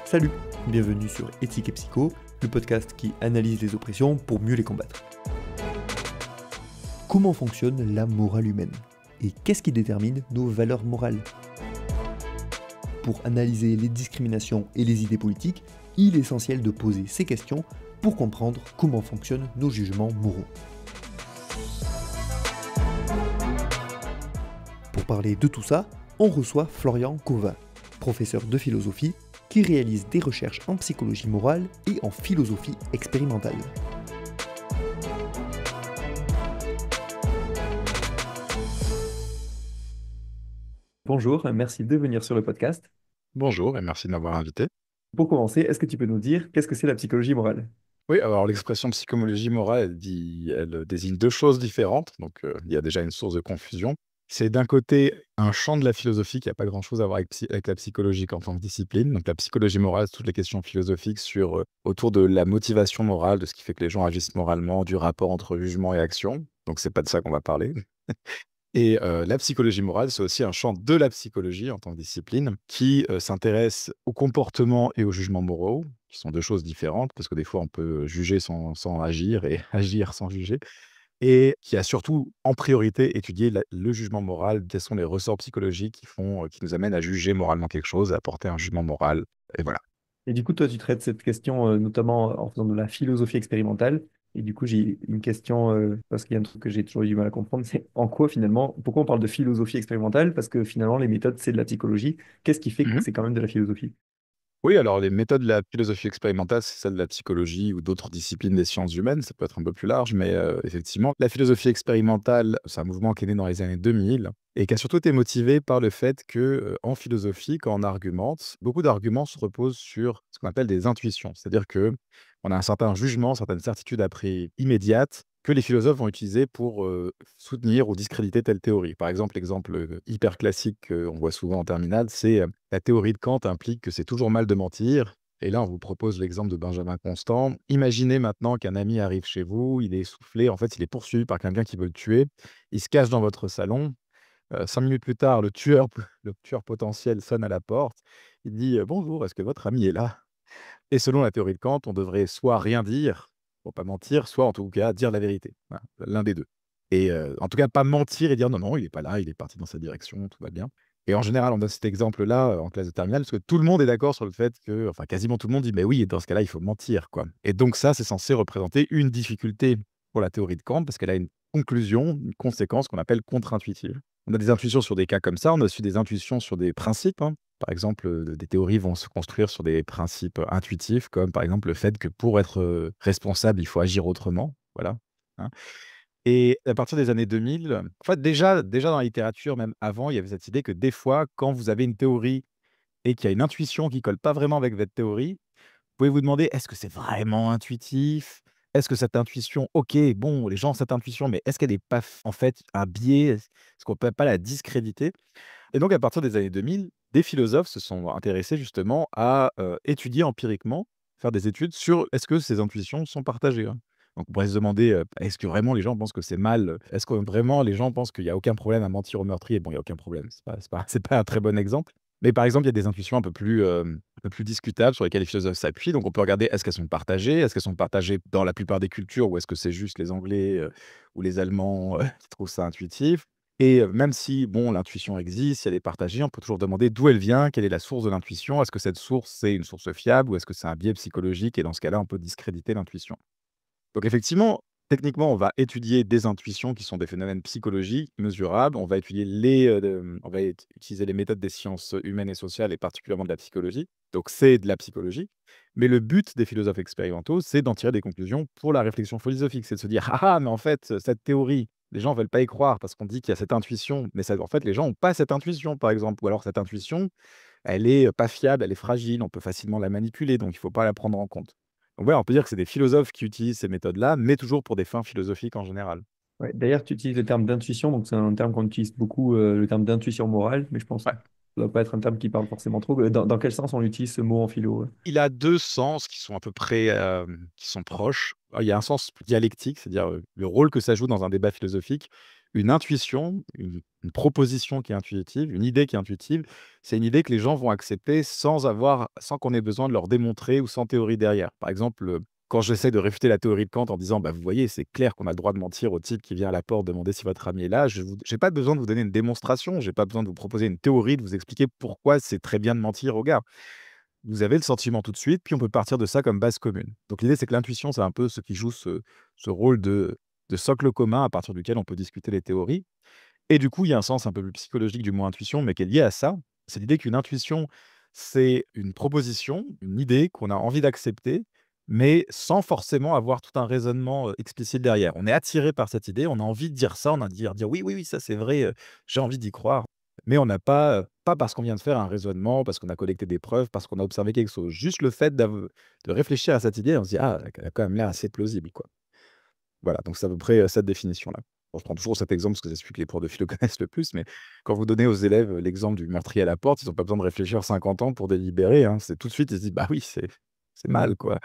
Salut, bienvenue sur Éthique et Psycho, le podcast qui analyse les oppressions pour mieux les combattre. Comment fonctionne la morale humaine? Et qu'est-ce qui détermine nos valeurs morales? Pour analyser les discriminations et les idées politiques, il est essentiel de poser ces questions pour comprendre comment fonctionnent nos jugements moraux. Pour parler de tout ça, on reçoit Florian Cauvin, professeur de philosophie, qui réalise des recherches en psychologie morale et en philosophie expérimentale. Bonjour, merci de venir sur le podcast. Bonjour et merci de m'avoir invité. Pour commencer, est-ce que tu peux nous dire qu'est-ce que c'est la psychologie morale? Oui, alors l'expression psychologie morale, elle désigne deux choses différentes, donc il y a déjà une source de confusion. C'est d'un côté un champ de la philosophie qui n'a pas grand-chose à voir avec la psychologie en tant que discipline. Donc la psychologie morale, c'est toutes les questions philosophiques autour de la motivation morale, de ce qui fait que les gens agissent moralement, du rapport entre jugement et action. Donc c'est pas de ça qu'on va parler. Et la psychologie morale, c'est aussi un champ de la psychologie en tant que discipline qui, s'intéresse au comportement et aux jugements moraux, qui sont 2 choses différentes, parce que des fois on peut juger sans agir et agir sans juger et qui a surtout en priorité étudié le jugement moral. Quels sont les ressorts psychologiques qui nous amènent à juger moralement quelque chose, à porter un jugement moral et voilà. Et du coup, toi, tu traites cette question notamment en faisant de la philosophie expérimentale. Et du coup, j'ai une question, parce qu'il y a un truc que j'ai toujours eu du mal à comprendre, c'est en quoi finalement, pourquoi on parle de philosophie expérimentale? Parce que finalement, les méthodes, c'est de la psychologie. Qu'est-ce qui fait que c'est quand même de la philosophie? Oui, alors les méthodes de la philosophie expérimentale, c'est celle de la psychologie ou d'autres disciplines des sciences humaines, ça peut être un peu plus large, mais effectivement, la philosophie expérimentale, c'est un mouvement qui est né dans les années 2000 et qui a surtout été motivé par le fait que, en philosophie, quand on argumente, beaucoup d'arguments se reposent sur ce qu'on appelle des intuitions. C'est-à-dire que on a un certain jugement, certaines certitudes après immédiates que les philosophes vont utiliser pour, soutenir ou discréditer telle théorie. Par exemple, l'exemple, hyper classique qu'on voit souvent en terminale, c'est, la théorie de Kant implique que c'est toujours mal de mentir et là, on vous propose l'exemple de Benjamin Constant. Imaginez maintenant qu'un ami arrive chez vous, il est essoufflé, en fait, il est poursuivi par quelqu'un qui veut le tuer. Il se cache dans votre salon. 5 minutes plus tard, le tueur potentiel sonne à la porte. Il dit: «Bonjour, est-ce que votre ami est là?» Et selon la théorie de Kant, on devrait soit rien dire, pour pas mentir, soit en tout cas dire la vérité. Voilà, l'un des 2. Et en tout cas pas mentir et dire: «Non, non, il est pas là, il est parti dans sa direction, tout va bien». Et en général, on donne cet exemple-là, en classe de terminale, parce que tout le monde est d'accord sur le fait que enfin quasiment tout le monde dit: «Mais oui, dans ce cas-là, il faut mentir, quoi». Et donc ça, c'est censé représenter une difficulté pour la théorie de Kant, parce qu'elle a une conclusion, une conséquence qu'on appelle contre-intuitive. On a des intuitions sur des cas comme ça, on a aussi des intuitions sur des principes, hein. Par exemple, des théories vont se construire sur des principes intuitifs, comme par exemple le fait que pour être, responsable, il faut agir autrement, voilà, hein. Et à partir des années 2000, en fait déjà dans la littérature, même avant, il y avait cette idée que des fois, quand vous avez une théorie et qu'il y a une intuition qui colle pas vraiment avec votre théorie, vous pouvez vous demander: «Est-ce que c'est vraiment intuitif? Est-ce que cette intuition, OK, bon, les gens ont cette intuition, mais est-ce qu'elle est pas en fait un biais? Est-ce qu'on peut pas la discréditer?» Et donc à partir des années 2000, des philosophes se sont intéressés justement à, étudier empiriquement, faire des études sur est-ce que ces intuitions sont partagées, hein? Donc on pourrait se demander, est-ce que vraiment les gens pensent que c'est mal, est-ce que vraiment les gens pensent qu'il y a aucun problème à mentir au meurtrier? Bon, il y a aucun problème, c'est pas un très bon exemple. Mais par exemple, il y a des intuitions un peu plus discutables sur lesquelles les philosophes s'appuient. Donc on peut regarder, est-ce qu'elles sont partagées? Est-ce qu'elles sont partagées dans la plupart des cultures ou est-ce que c'est juste les Anglais, ou les Allemands, qui trouvent ça intuitif? Et même si, bon, l'intuition existe, si elle est partagée, on peut toujours demander d'où elle vient, quelle est la source de l'intuition? Est-ce que cette source, c'est une source fiable ou est-ce que c'est un biais psychologique? Et dans ce cas-là, on peut discréditer l'intuition. Donc effectivement, techniquement, on va étudier des intuitions qui sont des phénomènes psychologiques mesurables. On va étudier on va utiliser les méthodes des sciences humaines et sociales et particulièrement de la psychologie. Donc c'est de la psychologie. Mais le but des philosophes expérimentaux, c'est d'en tirer des conclusions pour la réflexion philosophique. C'est de se dire: «Ah ah, mais en fait, cette théorie, les gens veulent pas y croire parce qu'on dit qu'il y a cette intuition, mais ça en fait, les gens ont pas cette intuition, par exemple. Ou alors cette intuition, elle est, pas fiable, elle est fragile, on peut facilement la manipuler, donc il faut pas la prendre en compte». Donc ouais, on peut dire que c'est des philosophes qui utilisent ces méthodes-là, mais toujours pour des fins philosophiques en général. Ouais, d'ailleurs, tu utilises le terme d'intuition, donc c'est un terme qu'on utilise beaucoup, le terme d'intuition morale, mais je pense Ouais. Ça doit pas être un terme qui parle forcément trop. Dans quel sens on utilise ce mot en philo? Il a 2 sens qui sont à peu près, qui sont proches. Il y a un sens dialectique, c'est-à-dire, le rôle que ça joue dans un débat philosophique. Une intuition, une proposition qui est intuitive, une idée qui est intuitive, c'est une idée que les gens vont accepter sans qu'on ait besoin de leur démontrer ou sans théorie derrière. Par exemple, quand j'essaie de réfuter la théorie de Kant en disant: «Bah, vous voyez, c'est clair qu'on a le droit de mentir au type qui vient à la porte demander si votre ami est là», j'ai pas besoin de vous donner une démonstration, j'ai pas besoin de vous proposer une théorie, de vous expliquer pourquoi c'est très bien de mentir au gars. Vous avez le sentiment tout de suite, puis on peut partir de ça comme base commune. Donc l'idée, c'est que l'intuition, c'est un peu ce qui joue ce rôle de socle commun à partir duquel on peut discuter les théories. Et du coup, il y a un sens un peu plus psychologique du mot intuition, mais qui est lié à ça. C'est l'idée qu'une intuition, c'est une proposition, une idée qu'on a envie d'accepter, mais sans forcément avoir tout un raisonnement explicite derrière. On est attiré par cette idée, on a envie de dire ça, on a envie de dire oui, oui, oui, ça c'est vrai, j'ai envie d'y croire. Mais on n'a pas, pas parce qu'on vient de faire un raisonnement, parce qu'on a collecté des preuves, parce qu'on a observé quelque chose. Juste le fait de réfléchir à cette idée, on se dit ah, elle a quand même l'air assez plausible, quoi. Voilà, donc c'est à peu près, cette définition-là. Bon, je prends toujours cet exemple parce que c'est celui que les profs de philo connaissent le plus, mais quand vous donnez aux élèves, l'exemple du meurtrier à la porte, ils ont pas besoin de réfléchir 50 ans pour délibérer, hein. C'est tout de suite, ils se disent: «Bah oui, c'est mal, quoi».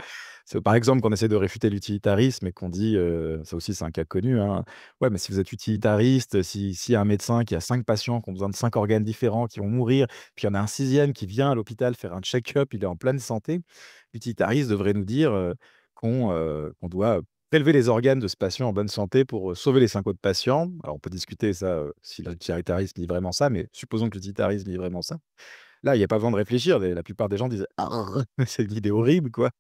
C'est par exemple, qu'on essaie de réfuter l'utilitarisme et qu'on dit, ça aussi c'est un cas connu, hein: «Ouais, mais si vous êtes utilitariste, s'il y a un médecin qui a 5 patients qui ont besoin de 5 organes différents, qui vont mourir, puis il y en a un sixième qui vient à l'hôpital faire un check-up, il est en pleine santé». L'utilitariste devrait nous dire, qu'on doit prélever les organes de ce patient en bonne santé pour, sauver les 5 autres patients. Alors on peut discuter ça, si l'utilitarisme dit vraiment ça, mais supposons que l'utilitarisme dit vraiment ça. Là, il y a pas besoin de réfléchir, la plupart des gens disent: «Arrr, c'est une idée horrible, quoi».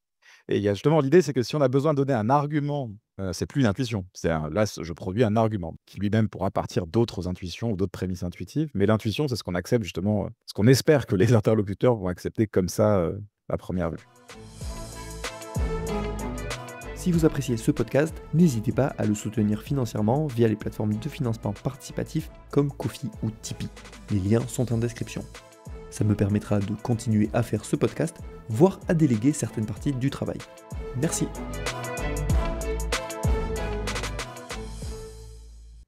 Et il y a justement l'idée, c'est que si on a besoin de donner un argument, c'est plus une intuition. Je produis un argument qui lui-même pourra partir d'autres intuitions ou d'autres prémices intuitives. Mais l'intuition, c'est ce qu'on accepte justement, ce qu'on espère que les interlocuteurs vont accepter comme ça, à première vue. Si vous appréciez ce podcast, n'hésitez pas à le soutenir financièrement via les plateformes de financement participatif comme Ko-fi ou Tipeee. Les liens sont en description. Ça me permettra de continuer à faire ce podcast, voire à déléguer certaines parties du travail. Merci.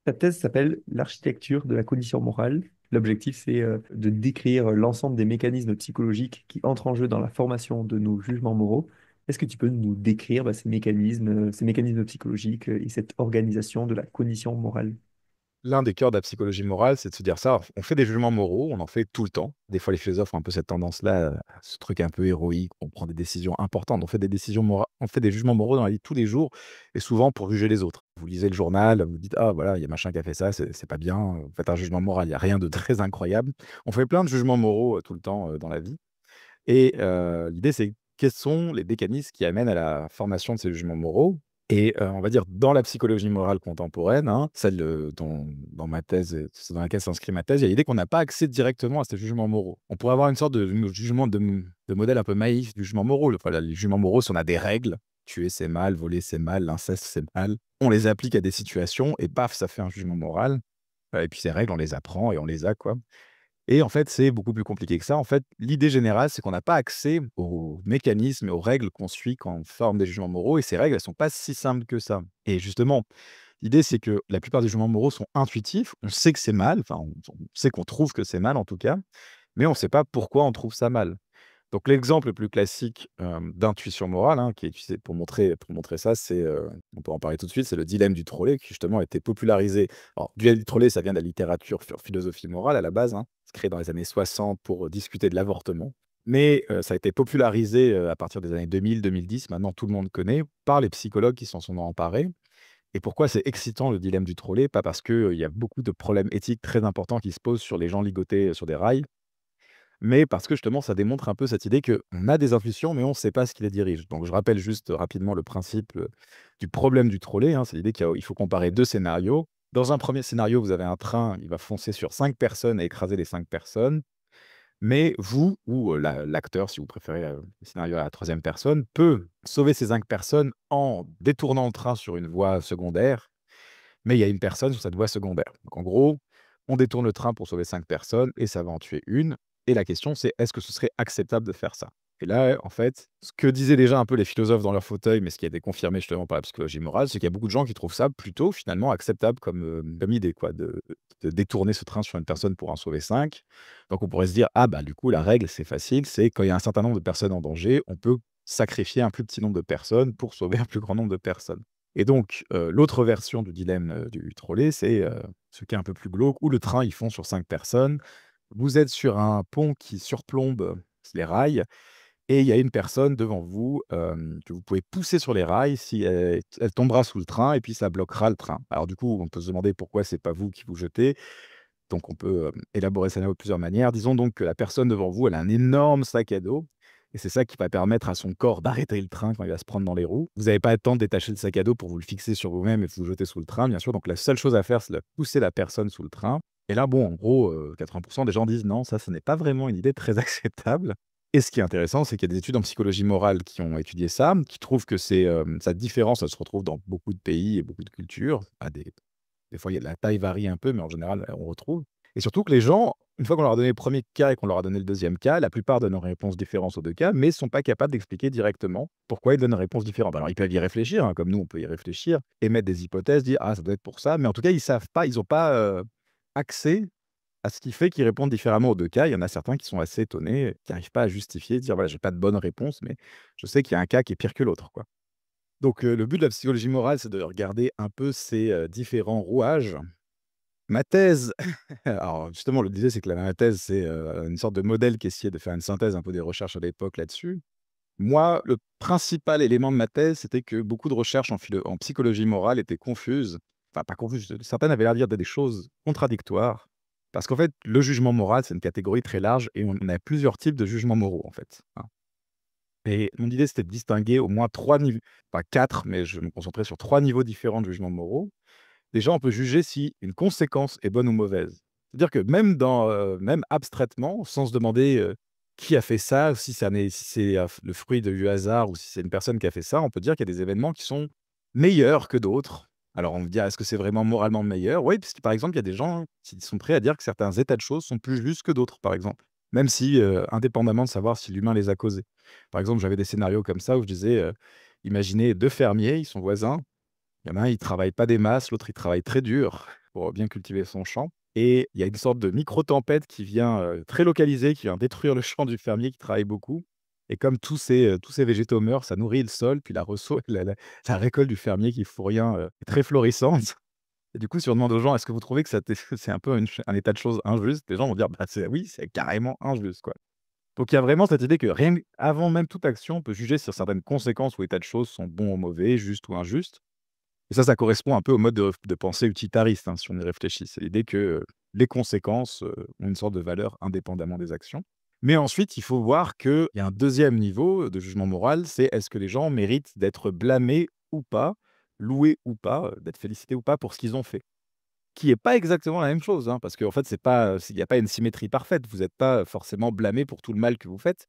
Ta thèse s'appelle l'architecture de la cognition morale. L'objectif, c'est de décrire l'ensemble des mécanismes psychologiques qui entrent en jeu dans la formation de nos jugements moraux. Est-ce que tu peux nous décrire ces mécanismes psychologiques et cette organisation de la cognition morale? L'un des cœurs de la psychologie morale, c'est de se dire ça, on fait des jugements moraux, on en fait tout le temps. Des fois, les philosophes ont un peu cette tendance-là, ce truc un peu héroïque, on prend des décisions importantes, on fait des jugements moraux dans la vie de tous les jours et souvent pour juger les autres. Vous lisez le journal, vous dites: «Ah voilà, il y a machin qui a fait ça, c'est pas bien», vous faites un jugement moral, il y a rien de très incroyable. On fait plein de jugements moraux, tout le temps, dans la vie et l'idée, c'est quels sont les mécanismes qui amènent à la formation de ces jugements moraux? Et on va dire dans la psychologie morale contemporaine, hein, celle, dont dans ma thèse, c'est dans laquelle s'inscrit ma thèse, il y a l'idée qu'on n'a pas accès directement à ces jugements moraux. On pourrait avoir une sorte de jugement de modèle un peu naïf du jugement moraux. Enfin, les jugements moraux, si on a des règles, tuer c'est mal, voler c'est mal, l'inceste c'est mal. On les applique à des situations et paf, ça fait un jugement moral. Et puis ces règles, on les apprend et on les a, quoi. Et en fait, c'est beaucoup plus compliqué que ça. En fait, l'idée générale, c'est qu'on n'a pas accès aux mécanismes et aux règles qu'on suit quand on forme des jugements moraux et ces règles, elles sont pas si simples que ça. Et justement, l'idée, c'est que la plupart des jugements moraux sont intuitifs. On sait que c'est mal, enfin, on sait qu'on trouve que c'est mal en tout cas, mais on ne sait pas pourquoi on trouve ça mal. Donc l'exemple le plus classique, d'intuition morale, hein, qui est utilisé pour montrer ça, c'est, on peut en parler tout de suite, c'est le dilemme du trolley qui justement a été popularisé. Alors dilemme du trolley, ça vient de la littérature philosophie morale à la base, hein. C'est créé dans les années 60 pour, discuter de l'avortement. Mais, ça a été popularisé, à partir des années 2000-2010, maintenant tout le monde connaît, par les psychologues qui s'en sont emparés. Et pourquoi c'est excitant le dilemme du trolley? Pas parce que, il y a beaucoup de problèmes éthiques très importants qui se posent sur les gens ligotés, sur des rails, mais parce que justement, ça démontre un peu cette idée qu'on a des intuitions, mais on ne sait pas ce qui les dirige. Donc je rappelle juste rapidement le principe, du problème du trolley, hein. C'est l'idée qu'il faut comparer 2 scénarios. Dans un premier scénario, vous avez un train, il va foncer sur 5 personnes et écraser les 5 personnes. Mais vous ou, l'acteur, si vous préférez, le scénario à la troisième personne, peut sauver ces 5 personnes en détournant le train sur une voie secondaire, mais il y a une personne sur cette voie secondaire. Donc en gros, on détourne le train pour sauver 5 personnes et ça va en tuer une et la question c'est: est-ce que ce serait acceptable de faire ça? Et là, en fait, ce que disaient déjà un peu les philosophes dans leur fauteuil, mais ce qui a été confirmé justement par la psychologie morale, c'est qu'il y a beaucoup de gens qui trouvent ça plutôt finalement acceptable comme idée, quoi, de détourner ce train sur une personne pour en sauver 5. Donc on pourrait se dire, ah bah du coup, la règle, c'est facile, c'est quand il y a un certain nombre de personnes en danger, on peut sacrifier un plus petit nombre de personnes pour sauver un plus grand nombre de personnes. Et donc, l'autre version du dilemme du trolley, c'est ce qui est un peu plus glauque, où le train, il fond sur 5 personnes. Vous êtes sur un pont qui surplombe les rails et il y a une personne devant vous, que vous pouvez pousser sur les rails. Si elle tombera sous le train et puis ça bloquera le train. Alors du coup, on peut se demander pourquoi c'est pas vous qui vous jetez. Donc on peut, élaborer ça de plusieurs manières. Disons donc que la personne devant vous, elle a un énorme sac à dos et c'est ça qui va permettre à son corps d'arrêter le train quand il va se prendre dans les roues. Vous n'avez pas le temps de détacher le sac à dos pour vous le fixer sur vous-même et vous jeter sous le train, bien sûr. Donc la seule chose à faire, c'est de pousser la personne sous le train et là, bon, en gros, 80 des gens disent: «Non, ça, ce n'est pas vraiment une idée très acceptable». Et ce qui est intéressant, c'est qu'il y a des études en psychologie morale qui ont étudié ça, qui trouvent que cette différence, elle se retrouve dans beaucoup de pays et beaucoup de cultures. À des fois, il y a la taille varie un peu, mais en général, on retrouve. Et surtout que les gens, une fois qu'on leur a donné le premier cas et qu'on leur a donné le deuxième cas, la plupart donnent une réponse différente aux 2 cas, mais sont pas capables d'expliquer directement pourquoi ils donnent une réponse différente. Alors ils peuvent y réfléchir, hein, comme nous on peut y réfléchir, émettre des hypothèses, dire: «Ah ça doit être pour ça», mais en tout cas ils savent pas, ils ont pas, accès à ce qui fait qu'ils répondent différemment aux 2 cas. Il y en a certains qui sont assez étonnés, qui n'arrivent pas à justifier, dire: «Voilà, j'ai pas de bonne réponse, mais je sais qu'il y a un cas qui est pire que l'autre», quoi. Donc le but de la psychologie morale, c'est de regarder un peu ces, différents rouages. Ma thèse alors justement, le disais, c'est que ma thèse, c'est, une sorte de modèle qui essayait de faire une synthèse un peu des recherches à l'époque là-dessus. Moi, le principal élément de ma thèse, c'était que beaucoup de recherches en psychologie morale étaient confuses. Enfin, pas confuses, certaines avaient l'air de dire des choses contradictoires. Parce qu'en fait, le jugement moral, c'est une catégorie très large et on a plusieurs types de jugements moraux, en fait, hein. Et mon idée, c'était de distinguer au moins 3 niveaux, pas 4, mais je me concentrais sur 3 niveaux différents de jugements moraux. Déjà, on peut juger si une conséquence est bonne ou mauvaise. C'est-à-dire que même abstraitement, sans se demander, qui a fait ça, si c'est, le fruit du hasard ou si c'est une personne qui a fait ça, on peut dire qu'il y a des événements qui sont meilleurs que d'autres. Alors on me dit: «Est-ce que c'est vraiment moralement meilleur?» Oui, parce que par exemple, il y a des gens qui sont prêts à dire que certains états de choses sont plus justes que d'autres, par exemple. Même si, indépendamment de savoir si l'humain les a causés. Par exemple, j'avais des scénarios comme ça où je disais, imaginez 2 fermiers, ils sont voisins. Il y en a un, il travaille pas des masses, l'autre, il travaille très dur pour bien cultiver son champ et il y a une sorte de micro-tempête qui vient, très localisée, qui vient détruire le champ du fermier qui travaille beaucoup et comme tous ces végétaux meurent, ça nourrit le sol, puis la récolte du fermier qui fout rien, est très florissante et du coup, si on demande aux gens: «Est-ce que vous trouvez que ça c'est un peu un état de choses injuste?» Les gens vont dire: «Bah, c'est oui, c'est carrément injuste, quoi». Donc il y a vraiment cette idée que rien avant même toute action, on peut juger sur certaines conséquences ou états de choses sont bons ou mauvais, justes ou injustes. Et ça correspond un peu au mode de pensée utilitariste, hein, si on y réfléchit. C'est l'idée que, les conséquences, ont une sorte de valeur indépendamment des actions. Mais ensuite, il faut voir qu'il y a un deuxième niveau de jugement moral, c'est est-ce que les gens méritent d'être blâmés ou pas, loués ou pas, d'être félicités ou pas pour ce qu'ils ont fait? Qui est pas exactement la même chose, hein, parce qu'en fait, c'est pas, il y a pas une symétrie parfaite. Vous n'êtes pas forcément blâmé pour tout le mal que vous faites.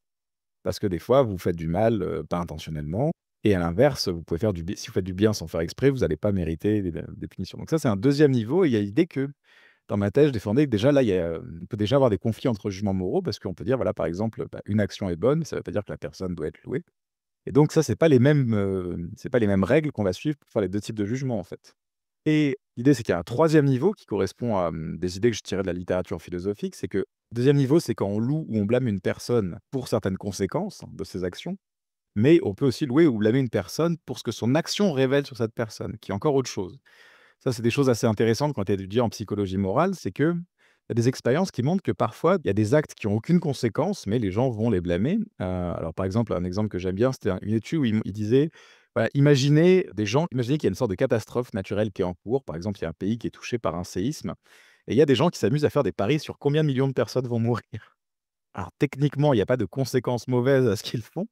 Parce que des fois, vous faites du mal, pas intentionnellement et à l'inverse, vous pouvez faire du bien si vous faites du bien sans faire exprès, vous allez pas mériter des punitions. Donc ça, c'est un deuxième niveau et il y a l'idée que dans ma thèse, je défendais que déjà là, on peut déjà avoir des conflits entre jugements moraux parce qu'on peut dire, voilà, par exemple, bah, une action est bonne, ça ne veut pas dire que la personne doit être louée et donc ça, c'est pas les mêmes règles qu'on va suivre pour faire les 2 types de jugements, en fait. Et l'idée, c'est qu'il y a un troisième niveau qui correspond à, des idées que je tirais de la littérature philosophique. C'est que deuxième niveau, c'est quand on loue ou on blâme une personne pour certaines conséquences de ses actions, mais on peut aussi louer ou blâmer une personne pour ce que son action révèle sur cette personne, qui est encore autre chose. Ça, c'est des choses assez intéressantes quand tu étudies en psychologie morale, c'est que il y a des expériences qui montrent que parfois, il y a des actes qui ont aucune conséquence, mais les gens vont les blâmer. Alors par exemple, un exemple que j'aime bien, c'était une étude où il disait, voilà, imaginez qu'il y a une sorte de catastrophe naturelle qui est en cours. Par exemple, il y a un pays qui est touché par un séisme et il y a des gens qui s'amusent à faire des paris sur combien de millions de personnes vont mourir. Alors techniquement, il y a pas de conséquences mauvaises à ce qu'ils font,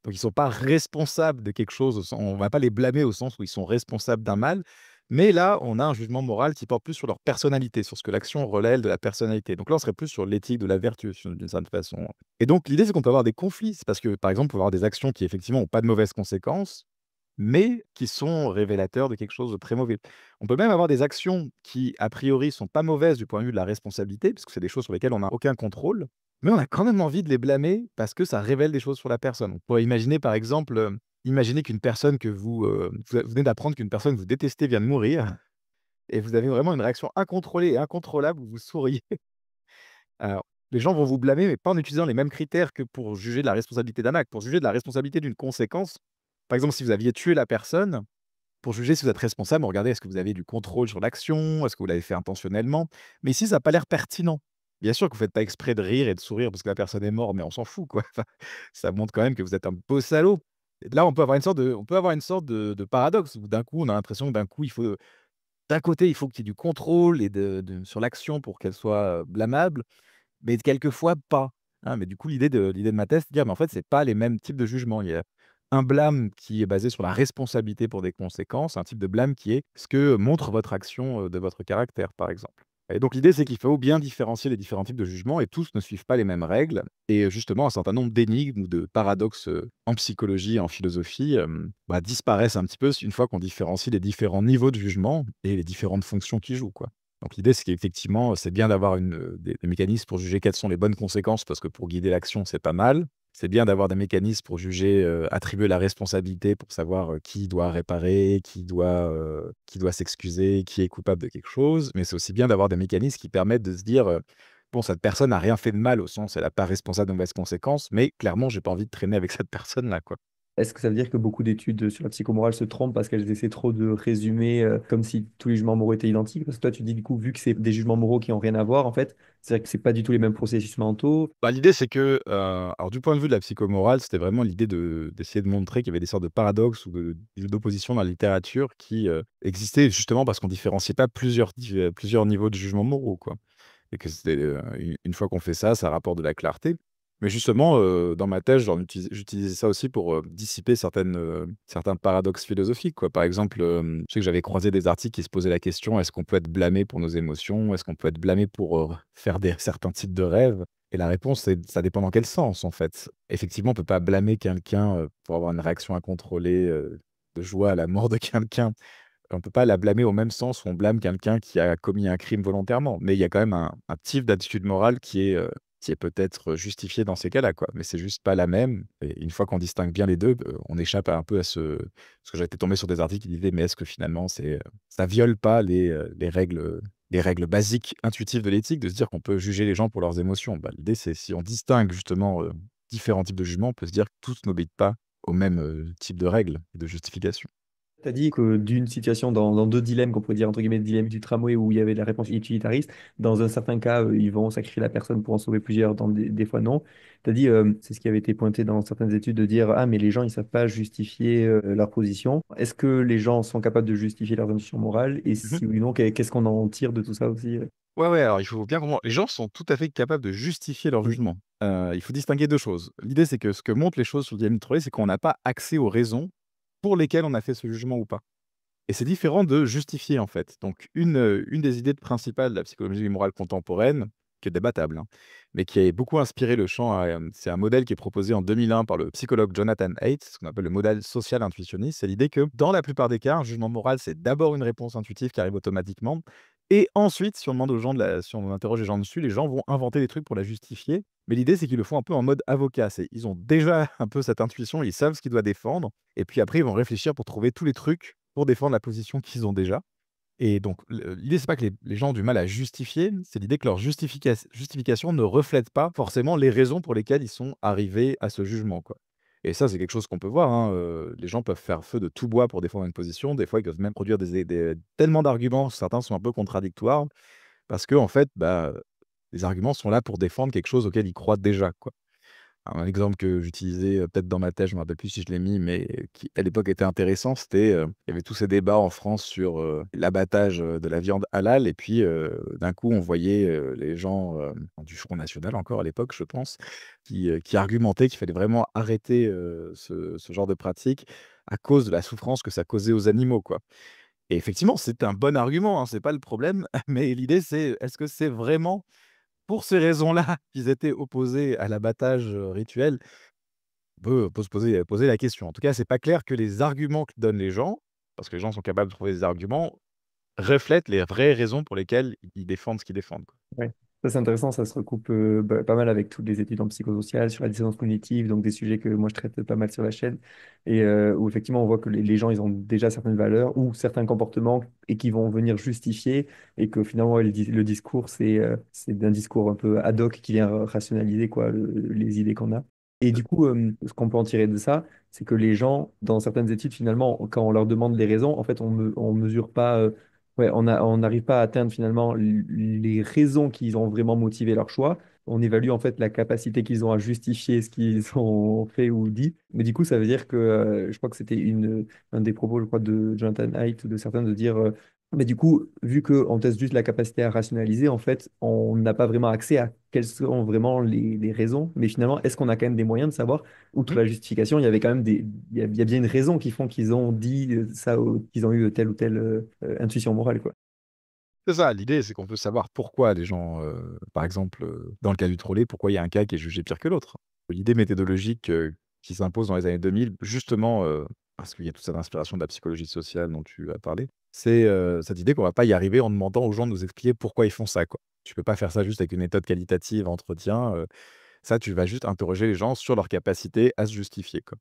donc ils sont pas responsables de quelque chose, on va pas les blâmer au sens où ils sont responsables d'un mal, mais là, on a un jugement moral qui porte plus sur leur personnalité, sur ce que l'action relève de la personnalité. Donc là, on serait plus sur l'éthique de la vertu, d'une certaine façon. Et donc l'idée, c'est qu'on peut avoir des conflits. C'est parce que, par exemple, on peut avoir des actions qui effectivement ont pas de mauvaises conséquences, mais qui sont révélateurs de quelque chose de très mauvais. On peut même avoir des actions qui, a priori, sont pas mauvaises du point de vue de la responsabilité, puisque c'est des choses sur lesquelles on n'a aucun contrôle, mais on a quand même envie de les blâmer parce que ça révèle des choses sur la personne. On pourrait imaginer, par exemple, imaginer qu'une personne que vous venez d'apprendre qu'une personne que vous détestez vient de mourir et vous avez vraiment une réaction incontrôlée et incontrôlable où vous souriez. Alors, les gens vont vous blâmer, mais pas en utilisant les mêmes critères que pour juger de la responsabilité d'un acte. Pour juger de la responsabilité d'une conséquence, par exemple, si vous aviez tué la personne, pour juger si vous êtes responsable, regardez, est-ce que vous avez du contrôle sur l'action? Est-ce que vous l'avez fait intentionnellement? Mais ici, ça a pas l'air pertinent. Bien sûr que vous faites pas exprès de rire et de sourire parce que la personne est morte, mais on s'en fout, quoi. Enfin, ça montre quand même que vous êtes un beau salaud. Et là, on peut avoir une sorte de paradoxe où d'un coup, on a l'impression que d'un coup, d'un côté, il faut qu'il y ait du contrôle et sur l'action pour qu'elle soit, blâmable, mais quelquefois pas, hein. Mais du coup, l'idée de ma thèse, c'est de dire: «Mais en fait, c'est pas les mêmes types de jugements». Il y a un blâme qui est basé sur la responsabilité pour des conséquences, un type de blâme qui est ce que montre votre action, de votre caractère, par exemple. Et donc l'idée, c'est qu'il faut bien différencier les différents types de jugements et tous ne suivent pas les mêmes règles et justement un certain nombre d'énigmes ou de paradoxes, en psychologie et en philosophie, disparaissent un petit peu une fois qu'on différencie les différents niveaux de jugement et les différentes fonctions qui jouent, quoi. Donc l'idée, c'est qu'effectivement, c'est bien d'avoir des mécanismes pour juger quelles sont les bonnes conséquences, parce que pour guider l'action, c'est pas mal. C'est bien d'avoir des mécanismes pour juger, attribuer la responsabilité pour savoir, qui doit réparer, qui doit s'excuser, qui est coupable de quelque chose. Mais c'est aussi bien d'avoir des mécanismes qui permettent de se dire, «Bon, cette personne n'a rien fait de mal, au sens, elle n'est pas responsable de mauvaises conséquences, mais clairement, j'ai pas envie de traîner avec cette personne-là, quoi». Est-ce que ça veut dire que beaucoup d'études sur la psychomorale se trompent parce qu'elles essaient trop de résumer comme si tous les jugements moraux étaient identiques? Parce que toi, tu dis du coup, vu que c'est des jugements moraux qui n'ont rien à voir, en fait, c'est-à-dire que c'est pas du tout les mêmes processus mentaux. L'idée, c'est que, alors du point de vue de la psychomorale, c'était vraiment l'idée d'essayer de montrer qu'il y avait des sortes de paradoxes ou d'oppositions dans la littérature qui, existaient justement parce qu'on différenciait pas plusieurs niveaux de jugement moraux, quoi. Et que c'était, une fois qu'on fait ça, ça rapporte de la clarté. Mais justement, dans ma thèse, j'utilisais ça aussi pour, dissiper certains paradoxes philosophiques, quoi. Par exemple, je sais que j'avais croisé des articles qui se posaient la question: «Est-ce qu'on peut être blâmé pour nos émotions? Est-ce qu'on peut être blâmé pour, faire certains types de rêves?» Et la réponse, c'est: ça dépend dans quel sens, en fait. Effectivement, on peut pas blâmer quelqu'un, pour avoir une réaction incontrôlée, de joie à la mort de quelqu'un. On peut pas la blâmer au même sens où on blâme quelqu'un qui a commis un crime volontairement. Mais il y a quand même un type d'attitude morale qui est peut-être justifié dans ces cas-là, quoi. Mais c'est juste pas la même et une fois qu'on distingue bien les 2, on échappe un peu à parce que j'étais tombé sur des articles qui disaient: «Mais est-ce que finalement ça viole pas les règles basiques intuitives de l'éthique de se dire qu'on peut juger les gens pour leurs émotions?» L'idée, c'est si on distingue justement, différents types de jugements, on peut se dire que tous n'obéissent pas au même, type de règles et de justification. Tu as dit que d'une situation dans deux dilemmes, qu'on pourrait dire entre guillemets dilemme du tramway où il y avait la réponse utilitariste, dans un certain cas, ils vont sacrifier la personne pour en sauver plusieurs, dans des fois non. Tu as dit, c'est ce qui avait été pointé dans certaines études, de dire, ah, mais les gens, ils savent pas justifier leur position. Est-ce que les gens sont capables de justifier leur position morale? Et si oui ou non, qu'est-ce qu'on en tire de tout ça aussi? Ouais, ouais, alors il faut bien comprendre, les gens sont tout à fait capables de justifier leur Mm. jugement. Il faut distinguer 2 choses. L'idée, c'est que ce que montrent les choses sur le dilemme du c'est qu'on n'a pas accès aux raisons pour lesquelles on a fait ce jugement ou pas. Et c'est différent de justifier, en fait. Donc une des idées principales de la psychologie morale contemporaine, qui est débattable, hein, mais qui a beaucoup inspiré le champ, c'est un modèle qui est proposé en 2001 par le psychologue Jonathan Haidt, ce qu'on appelle le modèle social intuitionniste. C'est l'idée que, dans la plupart des cas, un jugement moral, c'est d'abord une réponse intuitive qui arrive automatiquement et ensuite, si on interroge les gens dessus, les gens vont inventer des trucs pour la justifier. Mais l'idée, c'est qu'ils le font un peu en mode avocat. Ils ont déjà un peu cette intuition, ils savent ce qu'ils doivent défendre et puis après, ils vont réfléchir pour trouver tous les trucs pour défendre la position qu'ils ont déjà. Et donc l'idée, c'est pas que les gens ont du mal à justifier, c'est l'idée que leur justification ne reflète pas forcément les raisons pour lesquelles ils sont arrivés à ce jugement, quoi. Et ça, c'est quelque chose qu'on peut voir, hein, les gens peuvent faire feu de tout bois pour défendre une position. Des fois, ils peuvent même produire tellement d'arguments, certains sont un peu contradictoires parce qu'en fait, les arguments sont là pour défendre quelque chose auquel ils croient déjà, quoi. Un exemple que j'utilisais, peut-être dans ma thèse, je me rappelle plus si je l'ai mis, mais qui à l'époque était intéressant, c'était, il y avait tous ces débats en France sur, l'abattage, de la viande halal et puis, d'un coup, on voyait, les gens, du Front national encore à l'époque, je pense, qui argumentaient qu'il fallait vraiment arrêter, ce genre de pratique à cause de la souffrance que ça causait aux animaux, quoi. Et effectivement, c'est un bon argument, hein, c'est pas le problème, mais l'idée c'est, est-ce que c'est vraiment pour ces raisons-là qu'ils étaient opposés à l'abattage, rituel? On peut se poser la question. En tout cas, c'est pas clair que les arguments que donnent les gens, parce que les gens sont capables de trouver des arguments, reflètent les vraies raisons pour lesquelles ils défendent ce qu'ils défendent, quoi. Ouais. Ça, c'est intéressant, ça se recoupe pas mal avec toutes les études en psychosocial sur la dissonance cognitive, donc des sujets que moi je traite pas mal sur la chaîne, et où effectivement on voit que les gens ils ont déjà certaines valeurs ou certains comportements et qui vont venir justifier, et que finalement le discours c'est un discours un peu ad hoc qui vient rationaliser quoi, les idées qu'on a. Et du coup, ce qu'on peut en tirer de ça, c'est que les gens, dans certaines études, finalement, quand on leur demande des raisons, en fait, on mesure pas. Ouais, on n'arrive pas à atteindre finalement les raisons qui ont vraiment motivé leur choix. On évalue en fait la capacité qu'ils ont à justifier ce qu'ils ont fait ou dit. Mais du coup, ça veut dire que je crois que c'était un des propos, je crois, de Jonathan Haidt ou de certains de dire mais du coup, vu qu'on teste juste la capacité à rationaliser, en fait, on n'a pas vraiment accès à quelles sont vraiment les raisons. Mais finalement, est-ce qu'on a quand même des moyens de savoir, outre Mmh. la justification, il y avait quand même il y a bien une raison qui font qu'ils ont dit ça, ou qu'ils ont eu telle ou telle intuition morale, quoi. C'est ça, l'idée, c'est qu'on veut savoir pourquoi les gens, par exemple, dans le cas du trolley, pourquoi il y a un cas qui est jugé pire que l'autre. L'idée méthodologique, qui s'impose dans les années 2000, justement, parce qu'il y a toute cette inspiration de la psychologie sociale dont tu as parlé, c'est, cette idée qu'on va pas y arriver en demandant aux gens de nous expliquer pourquoi ils font ça, quoi. Tu peux pas faire ça juste avec une méthode qualitative, entretien, ça, tu vas juste interroger les gens sur leur capacité à se justifier, quoi.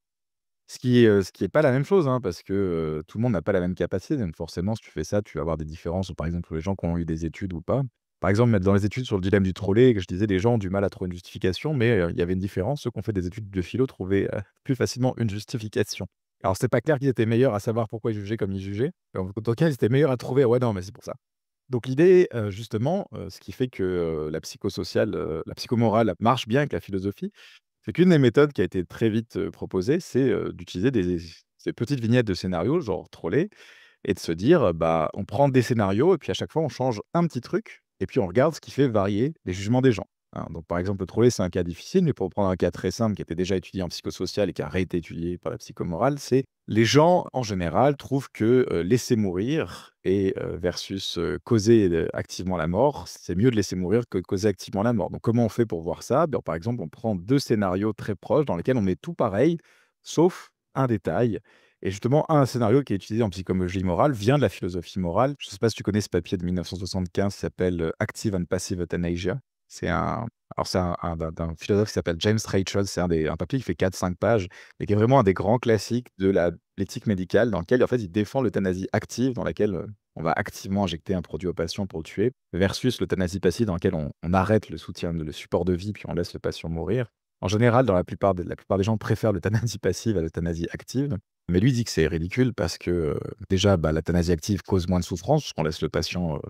Ce qui est pas la même chose, hein, parce que, tout le monde n'a pas la même capacité, donc forcément, si tu fais ça, tu vas avoir des différences, par exemple, pour les gens qui ont eu des études ou pas. Par exemple, mettre dans les études sur le dilemme du trolley, que je disais, les gens ont du mal à trouver une justification, mais, il y avait une différence. Ceux qui ont fait des études de philo trouvaient, plus facilement une justification. Alors c'est pas clair qu'ils étaient meilleurs à savoir pourquoi ils jugeaient comme ils jugeaient, mais en tout cas, ils étaient meilleurs à trouver: «Ouais, non, mais c'est pour ça». Donc l'idée, justement, ce qui fait que, la psychosociale, la psychomorale marche bien avec la philosophie, c'est qu'une des méthodes qui a été très vite, proposée, c'est, d'utiliser ces petites vignettes de scénarios, genre Trolley, et de se dire, bah, on prend des scénarios et puis à chaque fois on change un petit truc et puis on regarde ce qui fait varier les jugements des gens, hein. Donc par exemple, le trolley, c'est un cas difficile, mais pour prendre un cas très simple qui était déjà étudié en psychosocial et qui a réété étudié par la psychomorale, c'est les gens en général trouvent que, laisser mourir et versus, causer, activement la mort, c'est mieux de laisser mourir que de causer activement la mort. Donc comment on fait pour voir ça? Ben, par exemple, on prend 2 scénarios très proches dans lesquels on met tout pareil, sauf un détail, et justement, un scénario qui est utilisé en psychologie morale vient de la philosophie morale. Je ne sais pas si tu connais ce papier de 1975 qui s'appelle, Active and Passive Euthanasia. C'est un c'est un d'un philosophe qui s'appelle James Rachel. C'est un papier qui fait 4-5 pages, mais qui est vraiment un des grands classiques de l'éthique médicale, dans lequel, en fait, il défend l'euthanasie active, dans laquelle, on va activement injecter un produit au patient pour le tuer, versus l'euthanasie passive, dans laquelle on arrête le support de vie, puis on laisse le patient mourir. En général, dans la plupart des gens préfèrent l'euthanasie passive à l'euthanasie active. Mais lui dit que c'est ridicule parce que, déjà, bah, l'euthanasie active cause moins de souffrance, parce qu'on laisse le patient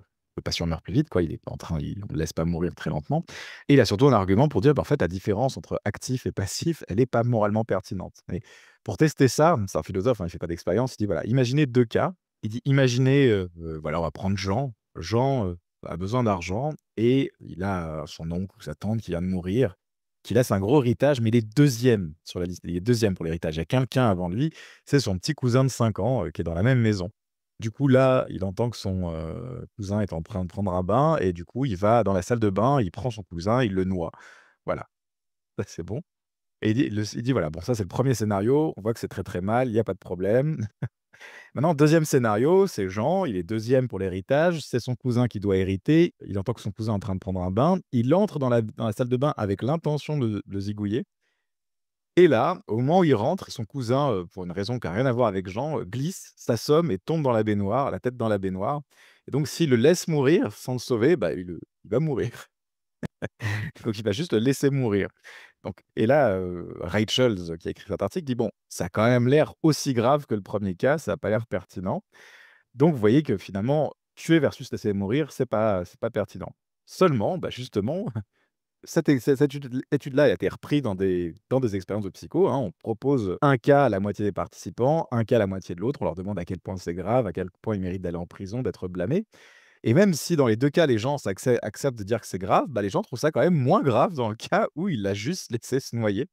meurt plus vite, quoi. On le laisse pas mourir très lentement, et il a surtout un argument pour dire: «Bah, en fait, la différence entre actif et passif, elle est pas moralement pertinente». Et pour tester ça, c'est un philosophe, hein, il fait pas d'expérience, il dit: «Voilà, imaginez 2 cas». Il dit: «Imaginez, voilà, on va prendre Jean. Jean, a besoin d'argent et il a son oncle ou sa tante qui vient de mourir, qui laisse un gros héritage, mais il est deuxième sur la liste. Il est deuxième pour l'héritage. Il y a quelqu'un avant lui, c'est son petit cousin de 5 ans, qui est dans la même maison. Du coup, là, il entend que son, cousin est en train de prendre un bain et du coup, il va dans la salle de bain, il prend son cousin, il le noie. Voilà, ça c'est bon, et il dit: «Voilà, bon, ça c'est le premier scénario, on voit que c'est très, très mal, il y a pas de problème». Maintenant, deuxième scénario, c'est Jean, il est deuxième pour l'héritage, c'est son cousin qui doit hériter, il entend que son cousin est en train de prendre un bain, il entre dans la salle de bain avec l'intention de le zigouiller, et là, au moment où il rentre, son cousin, pour une raison qui a rien à voir avec Jean, glisse, s'assomme et tombe dans la baignoire, la tête dans la baignoire, et donc s'il le laisse mourir sans le sauver, bah, il va mourir. Donc il va juste le laisser mourir. Donc et là, Rachels, qui a écrit cet article, dit: «Bon, ça a quand même l'air aussi grave que le premier cas, ça a pas l'air pertinent». Donc vous voyez que finalement, tuer versus laisser mourir, c'est pas pertinent. Seulement, bah, justement, cette étude-là a été reprise dans des expériences de psycho, hein. On propose un cas à la moitié des participants, un cas à la moitié de l'autre. On leur demande à quel point c'est grave, à quel point ils méritent d'aller en prison, d'être blâmés, et même si dans les 2 cas, les gens acceptent de dire que c'est grave, bah, les gens trouvent ça quand même moins grave dans le cas où il l'a juste laissé se noyer.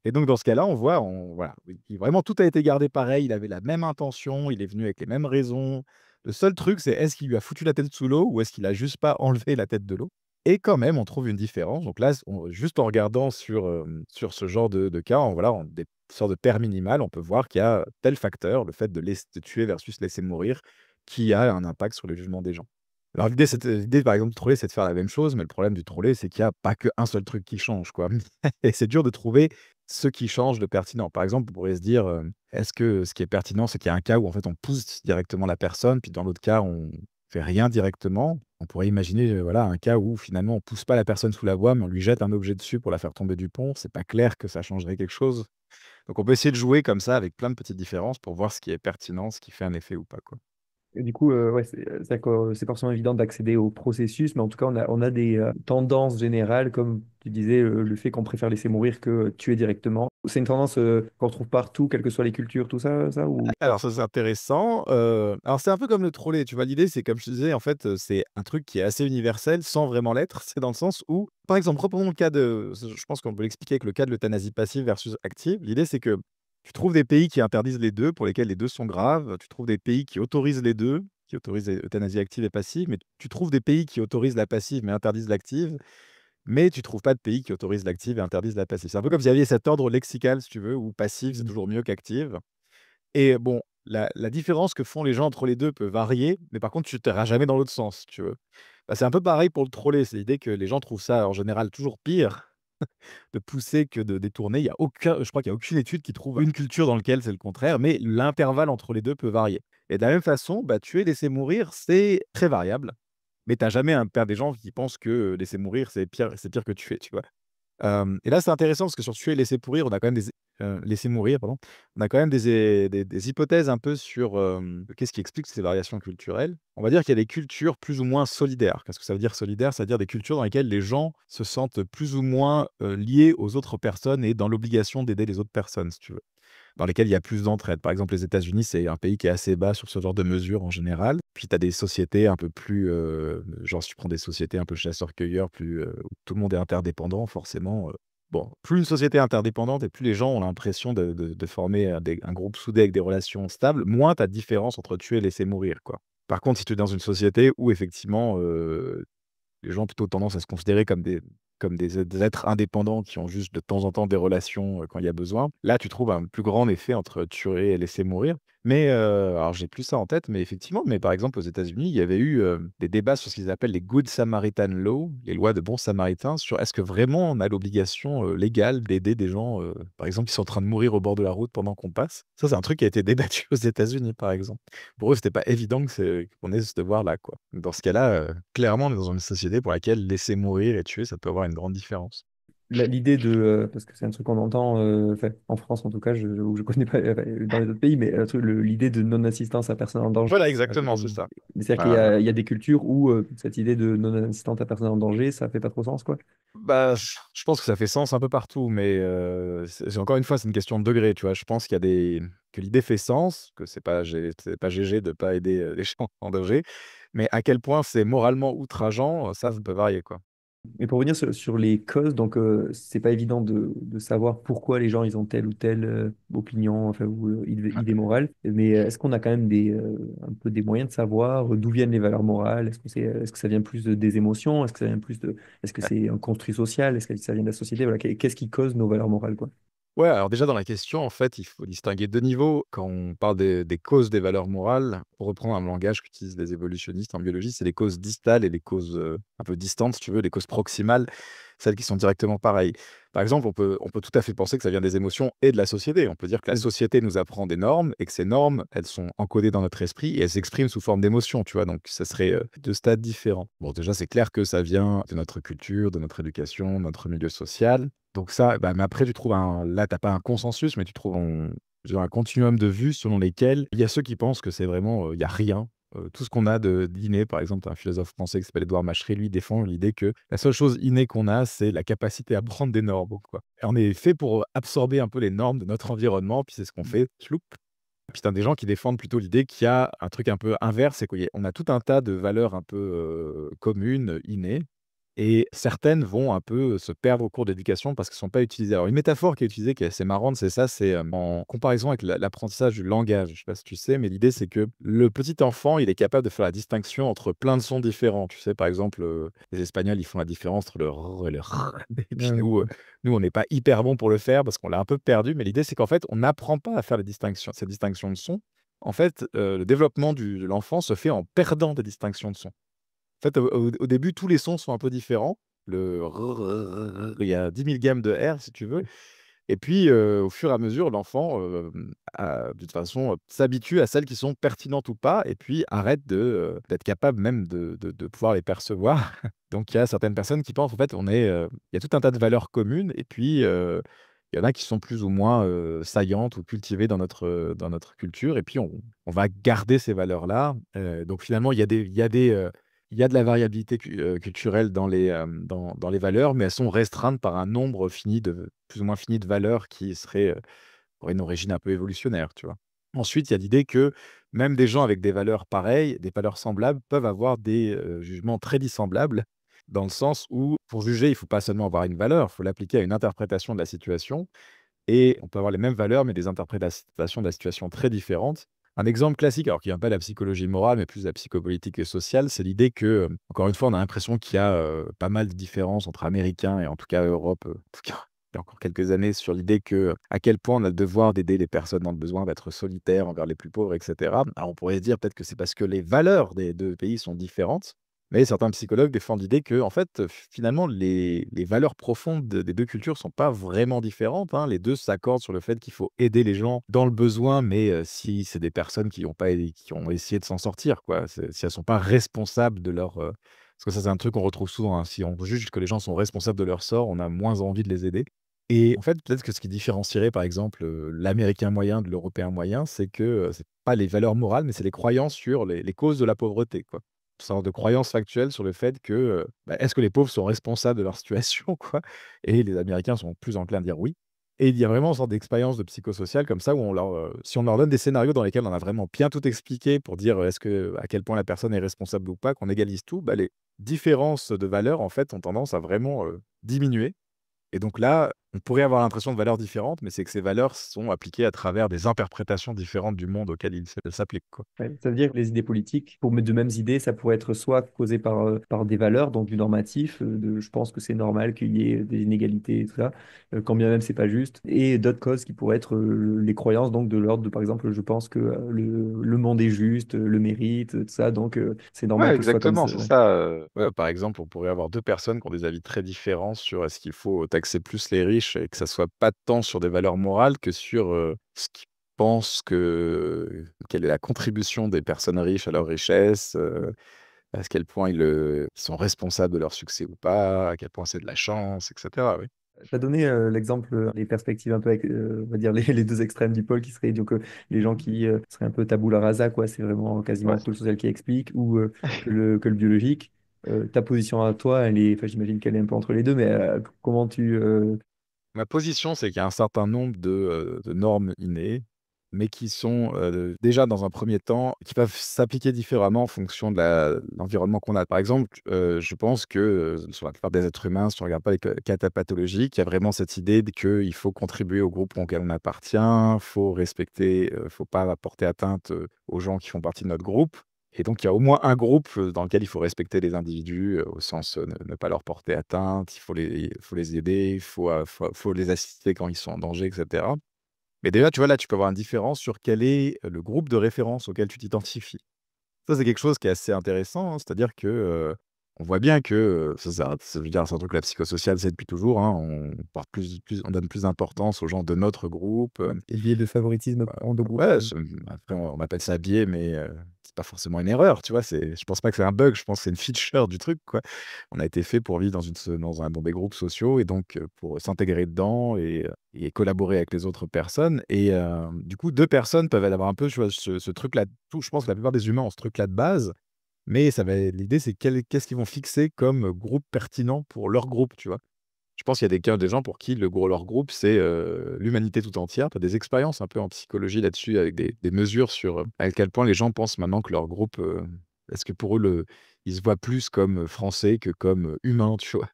Et donc dans ce cas-là, voilà, oui, vraiment tout a été gardé pareil, il avait la même intention, il est venu avec les mêmes raisons. Le seul truc, c'est est-ce qu'il lui a foutu la tête sous l'eau ou est-ce qu'il a juste pas enlevé la tête de l'eau? Et quand même, on trouve une différence. Donc là, juste en regardant sur ce genre de cas, en des sortes de paires minimales, on peut voir qu'il y a tel facteur, le fait de tuer versus laisser mourir, qui a un impact sur le jugement des gens. Alors l'idée, par exemple, de troller, c'est de faire la même chose, mais le problème du troller, c'est qu'il y a pas qu'un seul truc qui change, quoi. Et c'est dur de trouver ce qui change de pertinent. Par exemple, on pourrait se dire, est-ce que ce qui est pertinent, c'est qu'il y a un cas où, en fait, on pousse directement la personne, puis dans l'autre cas, on fait rien directement? On pourrait imaginer, voilà, un cas où finalement on pousse pas la personne sous la voie, mais on lui jette un objet dessus pour la faire tomber du pont. C'est pas clair que ça changerait quelque chose. Donc on peut essayer de jouer comme ça avec plein de petites différences pour voir ce qui est pertinent, ce qui fait un effet ou pas, quoi. Et du coup, ouais, c'est pas forcément évident d'accéder au processus, mais en tout cas, on a des tendances générales, comme tu disais, le fait qu'on préfère laisser mourir que tuer directement. C'est une tendance qu'on retrouve partout, quelles que soient les cultures, tout ça, ou... Alors ça, c'est intéressant, alors c'est un peu comme le trolley, tu vois? L'idée, c'est comme je te disais, en fait, c'est un truc qui est assez universel sans vraiment l'être. C'est dans le sens où, par exemple, reprenons le cas de je pense qu'on peut l'expliquer avec le cas de l'euthanasie passive versus active. L'idée, c'est que tu trouves des pays qui interdisent les 2, pour lesquels les 2 sont graves. Tu trouves des pays qui autorisent les 2, qui autorisent l'euthanasie active et passive, mais tu trouves des pays qui autorisent la passive, mais interdisent l'active, mais tu trouves pas de pays qui autorisent l'active et interdisent la passive. C'est un peu comme s'il y avait cet ordre lexical, si tu veux, où passive, c'est Mhm. toujours mieux qu'active. Et bon, la différence que font les gens entre les 2 peut varier, mais par contre, tu iras jamais dans l'autre sens, si tu veux. Bah, c'est un peu pareil pour le troller, c'est l'idée que les gens trouvent ça, en général, toujours pire de pousser que de détourner. Il y a aucun Je crois qu'il y a aucune étude qui trouve une culture dans lequel c'est le contraire, mais l'intervalle entre les 2 peut varier. Et de la même façon, bah, tuer, laisser mourir, c'est très variable, mais tu as jamais un paire des gens qui pensent que, laisser mourir, c'est pire que tuer, tu vois? Et là, c'est intéressant parce que sur tuer et laisser pourrir, on a quand même laisser mourir, pardon. On a quand même des hypothèses un peu sur, qu'est-ce qui explique ces variations culturelles. On va dire qu'il y a des cultures plus ou moins solidaires. Qu'est-ce que ça veut dire solidaire? C'est-à-dire des cultures dans lesquelles les gens se sentent plus ou moins, liés aux autres personnes et dans l'obligation d'aider les autres personnes, si tu veux, dans lesquelles il y a plus d'entraide. Par exemple, les États-Unis, c'est un pays qui est assez bas sur ce genre de mesures en général. Puis tu as des sociétés un peu plus, genre si tu prends des sociétés un peu chasseurs-cueilleurs, plus, où tout le monde est interdépendant forcément, bon, plus une société est interdépendante et plus les gens ont l'impression de former, un groupe soudé avec des relations stables, moins tu as de différence entre tuer et laisser mourir, quoi. Par contre, si tu es dans une société où effectivement, les gens ont plutôt tendance à se considérer comme des êtres indépendants qui ont juste de temps en temps des relations, quand il y a besoin. Là, tu trouves un plus grand effet entre tuer et laisser mourir. Mais, alors j'ai plus ça en tête, mais effectivement, mais par exemple aux États-Unis, il y avait eu, des débats sur ce qu'ils appellent les Good Samaritan Law, les lois de bons samaritains, sur est-ce que vraiment on a l'obligation, légale d'aider des gens, par exemple, qui sont en train de mourir au bord de la route pendant qu'on passe? Ça, c'est un truc qui a été débattu aux États-Unis, par exemple. Pour eux, c'était pas évident qu'on ait ce devoir-là, quoi. Dans ce cas-là, clairement, on est dans une société pour laquelle laisser mourir et tuer, ça peut avoir une grande différence. L'idée de, parce que c'est un truc qu'on entend, enfin, en France en tout cas, ou je connais pas dans les autres pays, mais l'idée de non-assistance à personne en danger. Voilà, exactement, c'est ça. C'est-à-dire qu'il Heu, il y a des cultures où cette idée de non-assistance à personne en danger, ça fait pas trop sens, quoi. Bah, je pense que ça fait sens un peu partout, mais c'est encore une fois, c'est une question de degré, tu vois? Je pense qu'il y a des que l'idée fait sens, que c'est pas GG de pas aider, les gens en danger, mais à quel point c'est moralement outrageant, ça peut varier, quoi. Mais pour revenir sur les causes, donc c'est pas évident de savoir pourquoi les gens ils ont telle ou telle opinion, enfin, ou idée morale. Mais est-ce qu'on a quand même un peu des moyens de savoir d'où viennent les valeurs morales? Est-ce que ça vient plus des émotions? Est-ce que ça vient est-ce que c'est un construit social? Est-ce que ça vient de la société? Voilà, qu'est-ce qui cause nos valeurs morales, quoi? Ouais, alors déjà dans la question, en fait, il faut distinguer 2 niveaux. Quand on parle des causes des valeurs morales, pour reprendre un langage qu'utilisent les évolutionnistes en biologie, c'est les causes distales et les causes, un peu distantes, si tu veux, les causes proximales, celles qui sont directement pareilles. Par exemple, on peut tout à fait penser que ça vient des émotions et de la société. On peut dire que la Mm. société nous apprend des normes et que ces normes, elles sont encodées dans notre esprit et elles s'expriment sous forme d'émotions, tu vois? Donc ça serait, 2 stades différents. Bon, déjà, c'est clair que ça vient de notre culture, de notre éducation, de notre milieu social. Donc ça, bah, mais après tu trouves là, tu as pas un consensus, mais tu trouves je veux dire un continuum de vues selon lesquelles il y a ceux qui pensent que c'est vraiment, il y a rien, tout ce qu'on a d'inné. Par exemple, un philosophe français qui s'appelle Édouard Machery, lui, défend l'idée que la seule chose innée qu'on a, c'est la capacité à prendre des normes, quoi. Et on est fait pour absorber un peu les normes de notre environnement, puis c'est ce qu'on fait, chloup. Puis tu as des gens qui défendent plutôt l'idée qu'il y a un truc un peu inverse, c'est qu'on a tout un tas de valeurs un peu, communes, innées, et certaines vont un peu se perdre au cours de l'éducation parce qu'elles ne sont pas utilisées. Alors une métaphore qui est utilisée, qui est assez marrante, c'est ça, c'est, en comparaison avec l'apprentissage du langage. Je ne sais pas si tu sais, mais l'idée c'est que le petit enfant, il est capable de faire la distinction entre plein de sons différents. Tu sais, par exemple, les Espagnols, ils font la différence entre le r et le r et puis Ouais. nous, on n'est pas hyper bon pour le faire parce qu'on l'a un peu perdu, mais l'idée c'est qu'en fait, on n'apprend pas à faire les distinctions ces distinctions de sons. En fait, le développement de l'enfant se fait en perdant des distinctions de sons. En fait, au début, tous les sons sont un peu différents. Il y a 10 000 gammes de R, si tu veux. Et puis, au fur et à mesure, l'enfant, de toute façon, s'habitue à celles qui sont pertinentes ou pas et puis arrête d'être capable même de pouvoir les percevoir. Donc il y a certaines personnes qui pensent, en fait, il y a tout un tas de valeurs communes et puis, il y en a qui sont plus ou moins, saillantes ou cultivées dans notre culture et puis on va garder ces valeurs-là. Donc finalement, il y a de la variabilité culturelle dans les valeurs, mais elles sont restreintes par un nombre fini de plus ou moins fini de valeurs qui seraient, auraient une origine un peu évolutionnaire, tu vois? Ensuite, il y a l'idée que même des gens avec des valeurs pareilles, des valeurs semblables, peuvent avoir des, jugements très dissemblables, dans le sens où, pour juger, il ne faut pas seulement avoir une valeur, il faut l'appliquer à une interprétation de la situation et on peut avoir les mêmes valeurs, mais des interprétations de la situation très différentes. Un exemple classique, alors qui vient pas de la psychologie morale, mais plus de la psychopolitique et sociale, c'est l'idée que, encore une fois, on a l'impression qu'il y a, pas mal de différences entre Américains et en tout cas Europe, en tout cas, il y a encore quelques années, sur l'idée que, à quel point on a le devoir d'aider les personnes dans le besoin, d'être solidaire envers les plus pauvres et cetera. Alors on pourrait se dire peut-être que c'est parce que les valeurs des 2 pays sont différentes, mais certains psychologues défendent l'idée que, en fait, finalement, les valeurs profondes des 2 cultures sont pas vraiment différentes, hein. Les 2 s'accordent sur le fait qu'il faut aider les gens dans le besoin, mais si c'est des personnes qui ont essayé de s'en sortir, quoi. Si elles sont pas responsables de leur, parce que ça, c'est un truc qu'on retrouve souvent, hein. Si on juge que les gens sont responsables de leur sort, on a moins envie de les aider et en fait, peut-être que ce qui différencierait, par exemple, l'Américain moyen de l'Européen moyen, c'est que, c'est pas les valeurs morales, mais c'est les croyances sur les causes de la pauvreté, quoi, sorte de croyance factuelle sur le fait que, est-ce que les pauvres sont responsables de leur situation, quoi? Et les Américains sont plus enclins à dire oui. Et il y a vraiment une sorte d'expérience de psychosocial comme ça où si on leur donne des scénarios dans lesquels on a vraiment bien tout expliqué pour dire, à quel point la personne est responsable ou pas, qu'on égalise tout, bah, les différences de valeurs, en fait, ont tendance à vraiment, diminuer et donc là, on pourrait avoir l'impression de valeurs différentes, mais c'est que ces valeurs sont appliquées à travers des interprétations différentes du monde auquel elles s'appliquent, quoi. Ouais, ça veut dire que les idées politiques, pour mettre de mêmes idées, ça pourrait être soit causé par des valeurs, donc du normatif, je pense que c'est normal qu'il y ait des inégalités et tout ça, quand bien même c'est pas juste, et d'autres causes qui pourraient être les croyances, donc de l'ordre de, par exemple, je pense que le monde est juste, le mérite, tout ça, donc c'est normal Ouais, que ce soit comme exactement, ça. c'est Ouais. ça, ouais, par exemple, on pourrait avoir 2 personnes qui ont des avis très différents sur est-ce qu'il faut taxer plus les riches et que ça soit pas tant sur des valeurs morales que sur, ce qu'ils pensent quelle est la contribution des personnes riches à leur richesse, à quel point ils sont responsables de leur succès ou pas, à quel point c'est de la chance et cetera, oui. Tu as donné l'exemple, les perspectives un peu, avec, on va dire, les deux extrêmes du pôle qui seraient donc les gens qui seraient un peu tabula rasa, quoi, c'est vraiment quasiment Ouais. que le social qui explique, ou que le biologique. Ta position à toi, elle est, enfin, j'imagine qu'elle est un peu entre les deux, mais comment tu. Ma position, c'est qu'il y a un certain nombre de normes innées, mais qui sont, déjà dans un premier temps, qui peuvent s'appliquer différemment en fonction de l'environnement qu'on a. Par exemple, je pense que, sur la plupart des êtres humains, si on regarde pas les cas pathologiques, il y a vraiment cette idée qu'il faut contribuer au groupe auquel on appartient, faut respecter, faut pas porter atteinte, aux gens qui font partie de notre groupe et donc il y a au moins un groupe, dans lequel il faut respecter les individus, au sens, ne pas leur porter atteinte, faut les aider, faut les assister quand ils sont en danger et cetera. Mais déjà, tu vois, là, tu peux avoir une différence sur quel est le groupe de référence auquel tu t'identifies. Ça, c'est quelque chose qui est assez intéressant, hein. C'est-à-dire que, on voit bien que, ça je veux dire, c'est un truc que la psychosociale sait depuis toujours, hein. On donne plus d'importance aux gens de notre groupe, Et biais de favoritisme en deux groupes. ouais, après on appelle ça biais, mais c'est pas forcément une erreur, tu vois? Je pense pas que c'est un bug, je pense que c'est une feature du truc, quoi. On a été fait pour vivre dans des groupes sociaux et donc pour s'intégrer dedans et collaborer avec les autres personnes et du coup, 2 personnes peuvent avoir un peu, tu vois, ce truc-là. Tout je pense que la plupart des humains ont ce truc-là de base, mais ça va l'idée, c'est qu'est-ce qu'ils vont fixer comme groupe pertinent pour leur groupe, tu vois? Je pense qu'il y a des gens pour qui leur groupe, c'est, l'humanité tout entière. Tu as des expériences un peu en psychologie là-dessus avec des mesures sur, à quel point les gens pensent maintenant que leur groupe, est-ce que pour eux ils se voient plus comme, français que comme, humains, tu vois?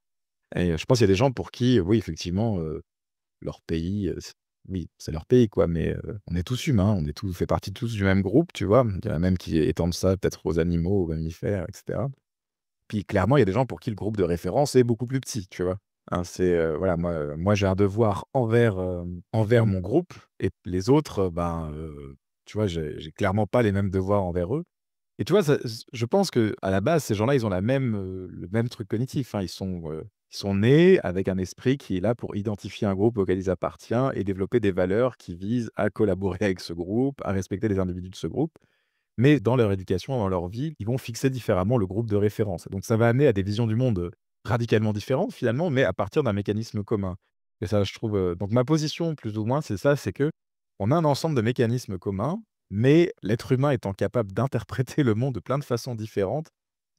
Et je pense qu'il y a des gens pour qui, oui, effectivement, leur pays, oui, c'est leur pays, quoi, mais on est tous humains, on fait partie tous du même groupe, tu vois? Il y en a même qui étendent ça peut-être aux animaux, aux mammifères et cetera. Puis clairement, il y a des gens pour qui le groupe de référence est beaucoup plus petit, tu vois? Hein, voilà, moi j'ai un devoir envers mon groupe et les autres, ben, tu vois, j'ai clairement pas les mêmes devoirs envers eux Et tu vois, je pense que à la base, ces gens-là, ils ont le même truc cognitif, hein. Ils sont nés avec un esprit qui est là pour identifier un groupe auquel ils appartiennent et développer des valeurs qui visent à collaborer avec ce groupe, à respecter les individus de ce groupe. Mais dans leur éducation, dans leur vie, ils vont fixer différemment le groupe de référence. Donc ça va amener à des visions du monde, radicalement différentes finalement, mais à partir d'un mécanisme commun. Et ça, je trouve, donc ma position plus ou moins, c'est ça, c'est que on a un ensemble de mécanismes communs, mais l'être humain étant capable d'interpréter le monde de plein de façons différentes,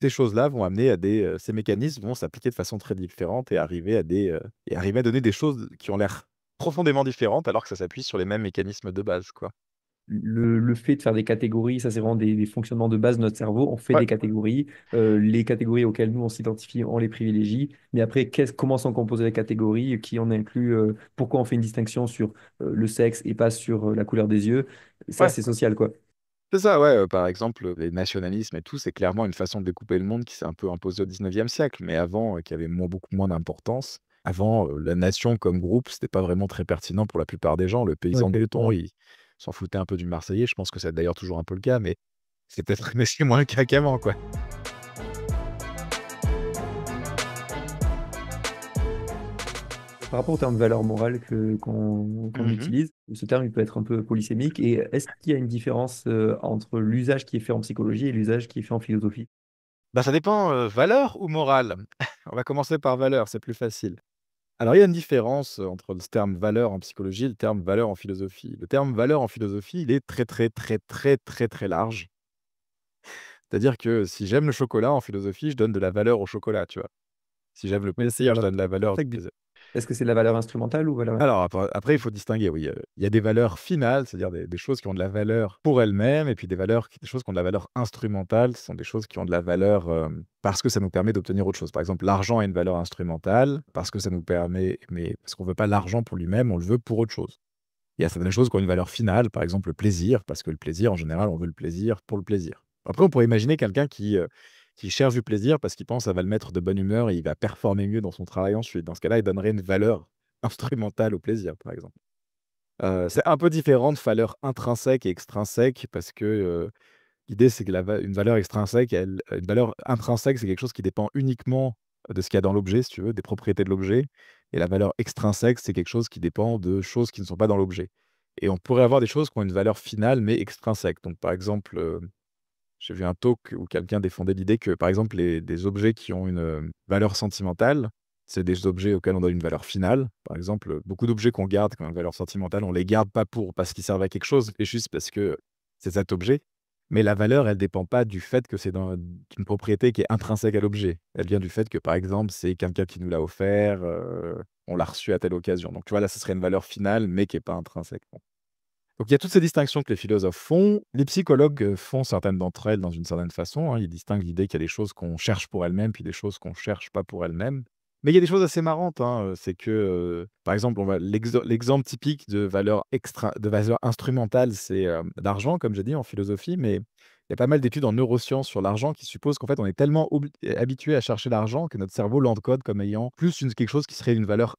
ces choses-là vont amener à ces mécanismes vont s'appliquer de façon très différente et arriver à donner des choses qui ont l'air profondément différentes alors que ça s'appuie sur les mêmes mécanismes de base, quoi. Le fait de faire des catégories, ça c'est vraiment des fonctionnements de base de notre cerveau. On fait Ouais, des catégories. Les catégories auxquelles nous on s'identifie, on les privilégie. Mais après, comment sont composées les catégories, qui on inclut, pourquoi on fait une distinction sur le sexe et pas sur la couleur des yeux, ça ouais. c'est social quoi. C'est ça, ouais, par exemple, les nationalismes et tout, c'est clairement une façon de découper le monde qui s'est un peu imposée au 19e siècle, mais avant, qui avait beaucoup moins d'importance. Avant, la nation comme groupe, c'était pas vraiment très pertinent pour la plupart des gens. Le Ouais. paysan de béton, il s'en foutait un peu du marseillais. Je pense que c'est d'ailleurs toujours un peu le cas, mais c'est peut-être mais c'est moins le cas qu'avant, quoi. Par rapport au terme valeur morale qu'on Mmh. utilise, ce terme il peut être un peu polysémique. Et est-ce qu'il y a une différence entre l'usage qui est fait en psychologie et l'usage qui est fait en philosophie? Bah, ça dépend, valeur ou morale? On va commencer par valeur, c'est plus facile. Alors, il y a une différence, entre le terme valeur en psychologie et le terme valeur en philosophie. Le terme valeur en philosophie, il est très, très, très, très, très, très large. C'est-à-dire que si j'aime le chocolat en philosophie, je donne de la valeur au chocolat, tu vois? Si j'aime le Mais c'est plaisir, je donne de la valeur. Est-ce que c'est de la valeur instrumentale ou valeur... Alors après il faut distinguer, oui, il y a des valeurs finales, c'est-à-dire des choses qui ont de la valeur pour elles-mêmes et puis des choses qui ont de la valeur instrumentale. Ce sont des choses qui ont de la valeur, parce que ça nous permet d'obtenir autre chose. Par exemple, l'argent a une valeur instrumentale parce que ça nous permet mais parce qu'on veut pas l'argent pour lui-même, on le veut pour autre chose. Il y a certaines choses qui ont une valeur finale, par exemple le plaisir, parce que le plaisir, en général, on veut le plaisir pour le plaisir. Après, on pourrait imaginer quelqu'un qui cherche du plaisir parce qu'il pense que ça va le mettre de bonne humeur et il va performer mieux dans son travail ensuite. Dans ce cas-là, il donnerait une valeur instrumentale au plaisir, par exemple. C'est un peu différent de valeur intrinsèque et extrinsèque parce que, l'idée, c'est que une valeur extrinsèque, une valeur intrinsèque, c'est quelque chose qui dépend uniquement de ce qu'il y a dans l'objet, si tu veux, des propriétés de l'objet et la valeur extrinsèque, c'est quelque chose qui dépend de choses qui ne sont pas dans l'objet et on pourrait avoir des choses qui ont une valeur finale mais extrinsèque. Donc par exemple, j'ai vu un talk où quelqu'un défendait l'idée que, par exemple, les des objets qui ont une, valeur sentimentale, c'est des objets auxquels on donne une valeur finale. Par exemple, beaucoup d'objets qu'on garde qui ont une valeur sentimentale, on les garde pas parce qu'ils servent à quelque chose, mais juste parce que c'est cet objet. Mais la valeur, elle dépend pas du fait que c'est une propriété qui est intrinsèque à l'objet. Elle vient du fait que, par exemple, c'est quelqu'un qui nous l'a offert, on l'a reçu à telle occasion. Donc tu vois, là, ce serait une valeur finale, mais qui est pas intrinsèque. Donc il y a toutes ces distinctions que les philosophes font. Les psychologues, font certaines d'entre elles dans une certaine façon, hein. Ils distinguent l'idée qu'il y a des choses qu'on cherche pour elles-mêmes, puis des choses qu'on cherche pas pour elles-mêmes. Mais il y a des choses assez marrantes, hein, c'est que, par exemple, on va l'exemple typique de valeur instrumentale, c'est, l'argent, comme j'ai dit en philosophie, mais il y a pas mal d'études en neurosciences sur l'argent qui supposent qu'en fait, on est tellement habitué à chercher l'argent que notre cerveau l'encode comme ayant plus quelque chose qui serait une valeur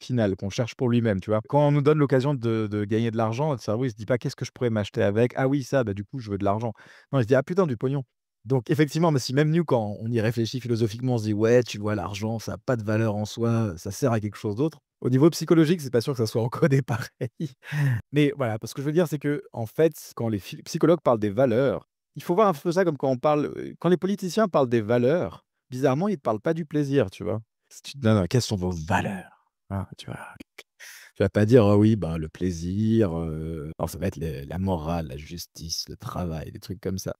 finale, qu'on cherche pour lui-même, tu vois? Quand on nous donne l'occasion de gagner de l'argent, notre cerveau, il se dit pas: «Qu'est-ce que je pourrais m'acheter avec? Ah oui, ça, bah, du coup, je veux de l'argent». Non, il se dit: «Ah putain, du pognon». Donc effectivement, mais si même nous, quand on y réfléchit philosophiquement, on se dit: «Ouais, tu vois, l'argent, ça a pas de valeur en soi, ça sert à quelque chose d'autre». Au niveau psychologique, c'est pas sûr que ça soit encodé pareil. Mais voilà, ce que je veux dire, c'est que en fait, quand les psychologues parlent des valeurs, il faut voir un peu ça comme quand les politiciens parlent des valeurs, bizarrement, ils ne parlent pas du plaisir, tu vois? Si tu te demandes: «Quelles sont vos valeurs?» Hein, tu vois? Tu vas pas dire: «Ah oui, ben, le plaisir, non, ça va être la morale, la justice, le travail», des trucs comme ça.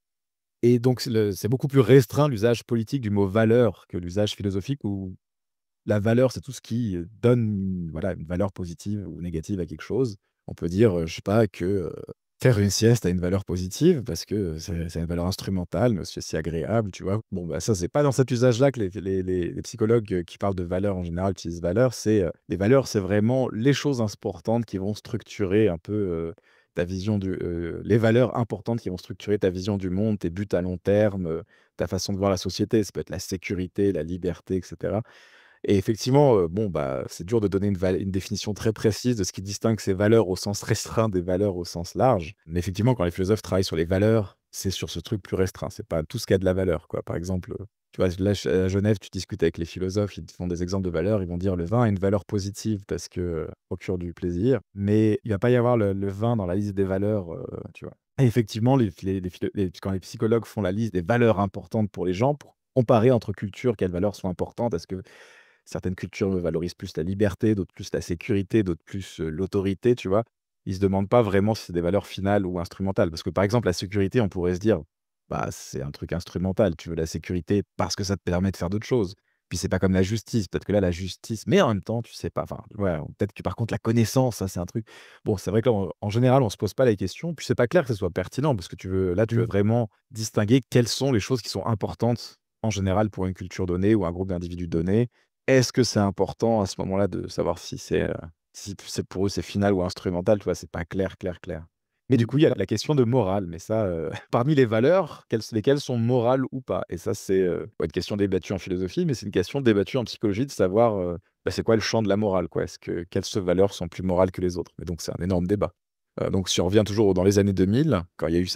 Et donc c'est beaucoup plus restreint l'usage politique du mot valeur que l'usage philosophique où la valeur, c'est tout ce qui, donne, voilà, une valeur positive ou négative à quelque chose. On peut dire, je sais pas, que, faire une sieste a une valeur positive parce que, c'est une valeur instrumentale, mais c'est aussi agréable, tu vois? Bon, bah, ça, c'est pas dans cet usage-là que les psychologues, qui parlent de valeurs en général utilisent valeurs. Les valeurs, c'est vraiment les choses importantes qui vont structurer un peu, ta vision les valeurs importantes qui vont structurer ta vision du monde, tes buts à long terme, ta façon de voir la société. Ça peut être la sécurité, la liberté et cetera. Et effectivement, bon, bah, c'est dur de donner une définition très précise de ce qui distingue ces valeurs au sens restreint des valeurs au sens large. Mais effectivement, quand les philosophes travaillent sur les valeurs, c'est sur ce truc plus restreint. C'est pas tout ce qui a de la valeur, quoi. Par exemple, tu vois, là, à Genève, tu discutes avec les philosophes, ils te font des exemples de valeurs, ils vont dire: «Le vin a une valeur positive parce que, procure du plaisir», mais il va pas y avoir le vin dans la liste des valeurs, tu vois? Et effectivement, quand les psychologues font la liste des valeurs importantes pour les gens, pour comparer entre cultures quelles valeurs sont importantes, est-ce que certaines cultures valorisent plus la liberté, d'autres plus la sécurité, d'autres plus, l'autorité, tu vois? Ils se demandent pas vraiment si c'est des valeurs finales ou instrumentales. Parce que, par exemple, la sécurité, on pourrait se dire: «Bah, c'est un truc instrumental, tu veux la sécurité parce que ça te permet de faire d'autres choses». Puis c'est pas comme la justice, peut-être que là, la justice mais en même temps, tu sais pas, enfin, ouais, peut-être que par contre la connaissance, ça, c'est un truc bon, c'est vrai qu'en général, on se pose pas la question, puis c'est pas clair que ce soit pertinent parce que tu veux vraiment distinguer quelles sont les choses qui sont importantes, en général, pour une culture donnée ou un groupe d'individus donné. Est-ce que c'est important à ce moment-là de savoir si c'est pour eux, c'est final ou instrumental, tu vois? C'est pas clair, clair, clair. Mais du Mm. coup, il y a la question de morale, mais ça, parmi les valeurs, lesquelles sont morales ou pas? Et ça, c'est, pas une question débattue en philosophie, mais c'est une question débattue en psychologie de savoir, bah, c'est quoi le champ de la morale, quoi? Quelles valeurs sont plus morales que les autres? Et donc c'est un énorme débat. Donc si on revient toujours dans les années 2000, quand il y a eu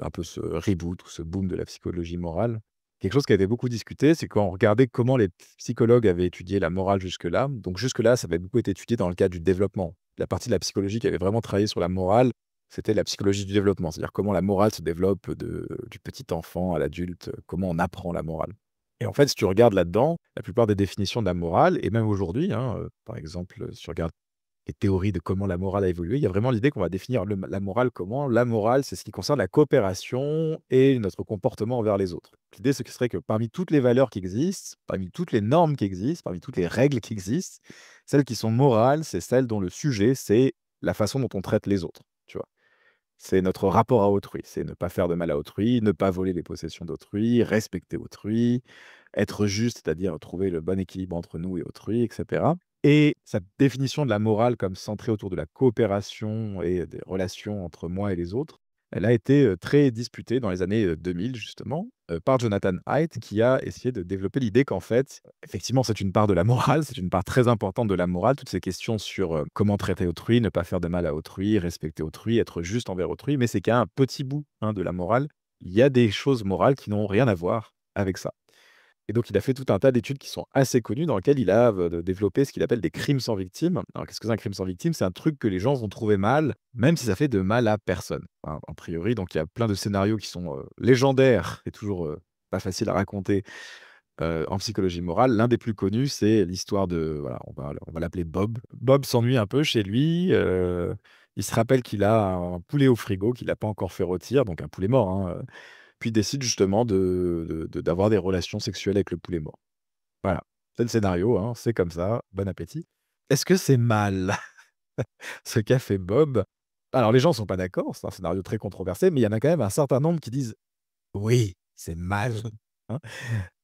un peu ce reboot ou ce boom de la psychologie morale, quelque chose qui a été beaucoup discuté, c'est quand on regardait comment les psychologues avaient étudié la morale jusque-là. Donc jusque-là, ça avait beaucoup été étudié dans le cadre du développement. La partie de la psychologie qui avait vraiment travaillé sur la morale, c'était la psychologie du développement. C'est-à-dire comment la morale se développe du petit enfant à l'adulte, comment on apprend la morale. Et en fait, si tu regardes là-dedans, la plupart des définitions de la morale, et même aujourd'hui, hein, par exemple, si tu regardes les théories de comment la morale a évolué, il y a vraiment l'idée qu'on va définir la morale comment? La morale, c'est ce qui concerne la coopération et notre comportement envers les autres. L'idée, ce qui serait que parmi toutes les valeurs qui existent, parmi toutes les normes qui existent, parmi toutes les règles qui existent, celles qui sont morales, c'est celles dont le sujet, c'est la façon dont on traite les autres, tu vois? C'est notre rapport à autrui, c'est ne pas faire de mal à autrui, ne pas voler les possessions d'autrui, respecter autrui, être juste, c'est-à-dire trouver le bon équilibre entre nous et autrui, et cetera. Et cette définition de la morale comme centrée autour de la coopération et des relations entre moi et les autres, elle a été, très disputée dans les années, 2000 justement, par Jonathan Haidt qui a essayé de développer l'idée qu'en fait, effectivement, c'est une part de la morale, c'est une part très importante de la morale, toutes ces questions sur, comment traiter autrui, ne pas faire de mal à autrui, respecter autrui, être juste envers autrui, mais c'est qu'un petit bout, hein, de la morale. Il y a des choses morales qui n'ont rien à voir avec ça. Et donc il a fait tout un tas d'études qui sont assez connues dans lesquelles il a, développé ce qu'il appelle des crimes sans victime. Alors qu'est-ce que c'est un crime sans victime? C'est un truc que les gens vont trouver mal, même si ça fait de mal à personne, hein, a priori. Donc il y a plein de scénarios qui sont, légendaires et toujours, pas facile à raconter, en psychologie morale. L'un des plus connus, c'est l'histoire de voilà, on va l'appeler Bob. Bob s'ennuie un peu chez lui, il se rappelle qu'il a un poulet au frigo qu'il n'a pas encore fait rôtir, donc un poulet mort, hein, puis décide justement d'avoir des relations sexuelles avec le poulet mort. Voilà, c'est le scénario, hein, c'est comme ça, bon appétit. Est-ce que c'est mal ce qu'a fait Bob? Alors les gens sont pas d'accord, c'est un scénario très controversé, mais il y en a quand même un certain nombre qui disent: «Oui, c'est mal», hein.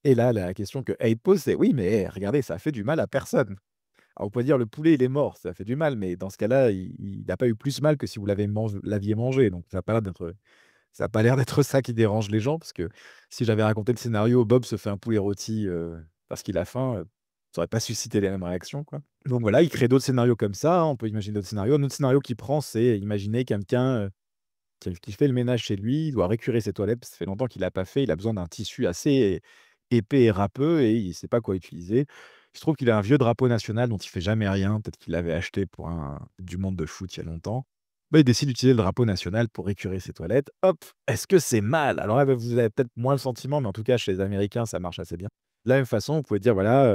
Et là, la question que Abe pose, c'est: «Oui, mais regardez, ça a fait du mal à personne». Alors on peut dire: «Le poulet, il est mort, ça a fait du mal», mais dans ce cas-là, il n'a pas eu plus mal que si vous l'aviez mangé, donc ça a pas l'air d'être ça qui dérange les gens, parce que si j'avais raconté le scénario, Bob se fait un poulet rôti, parce qu'il a faim, ça aurait pas suscité les mêmes réactions, quoi. Donc voilà, il crée d'autres scénarios comme ça, hein, on peut imaginer d'autres scénarios. Un autre scénario qu'il prend, c'est imaginer quelqu'un, qui fait le ménage chez lui, il doit récurer ses toilettes, parce que ça fait longtemps qu'il a pas fait, il a besoin d'un tissu assez épais et râpeux et il sait pas quoi utiliser. Il se trouve qu'il a un vieux drapeau national dont il fait jamais rien, peut-être qu'il l'avait acheté pour un du monde de foot il y a longtemps. Bah, il décide d'utiliser le drapeau national pour récurer ses toilettes. Hop! Est-ce que c'est mal? Alors là, bah, vous avez peut-être moins le sentiment, mais en tout cas chez les Américains, ça marche assez bien. De la même façon, vous pouvez dire, voilà,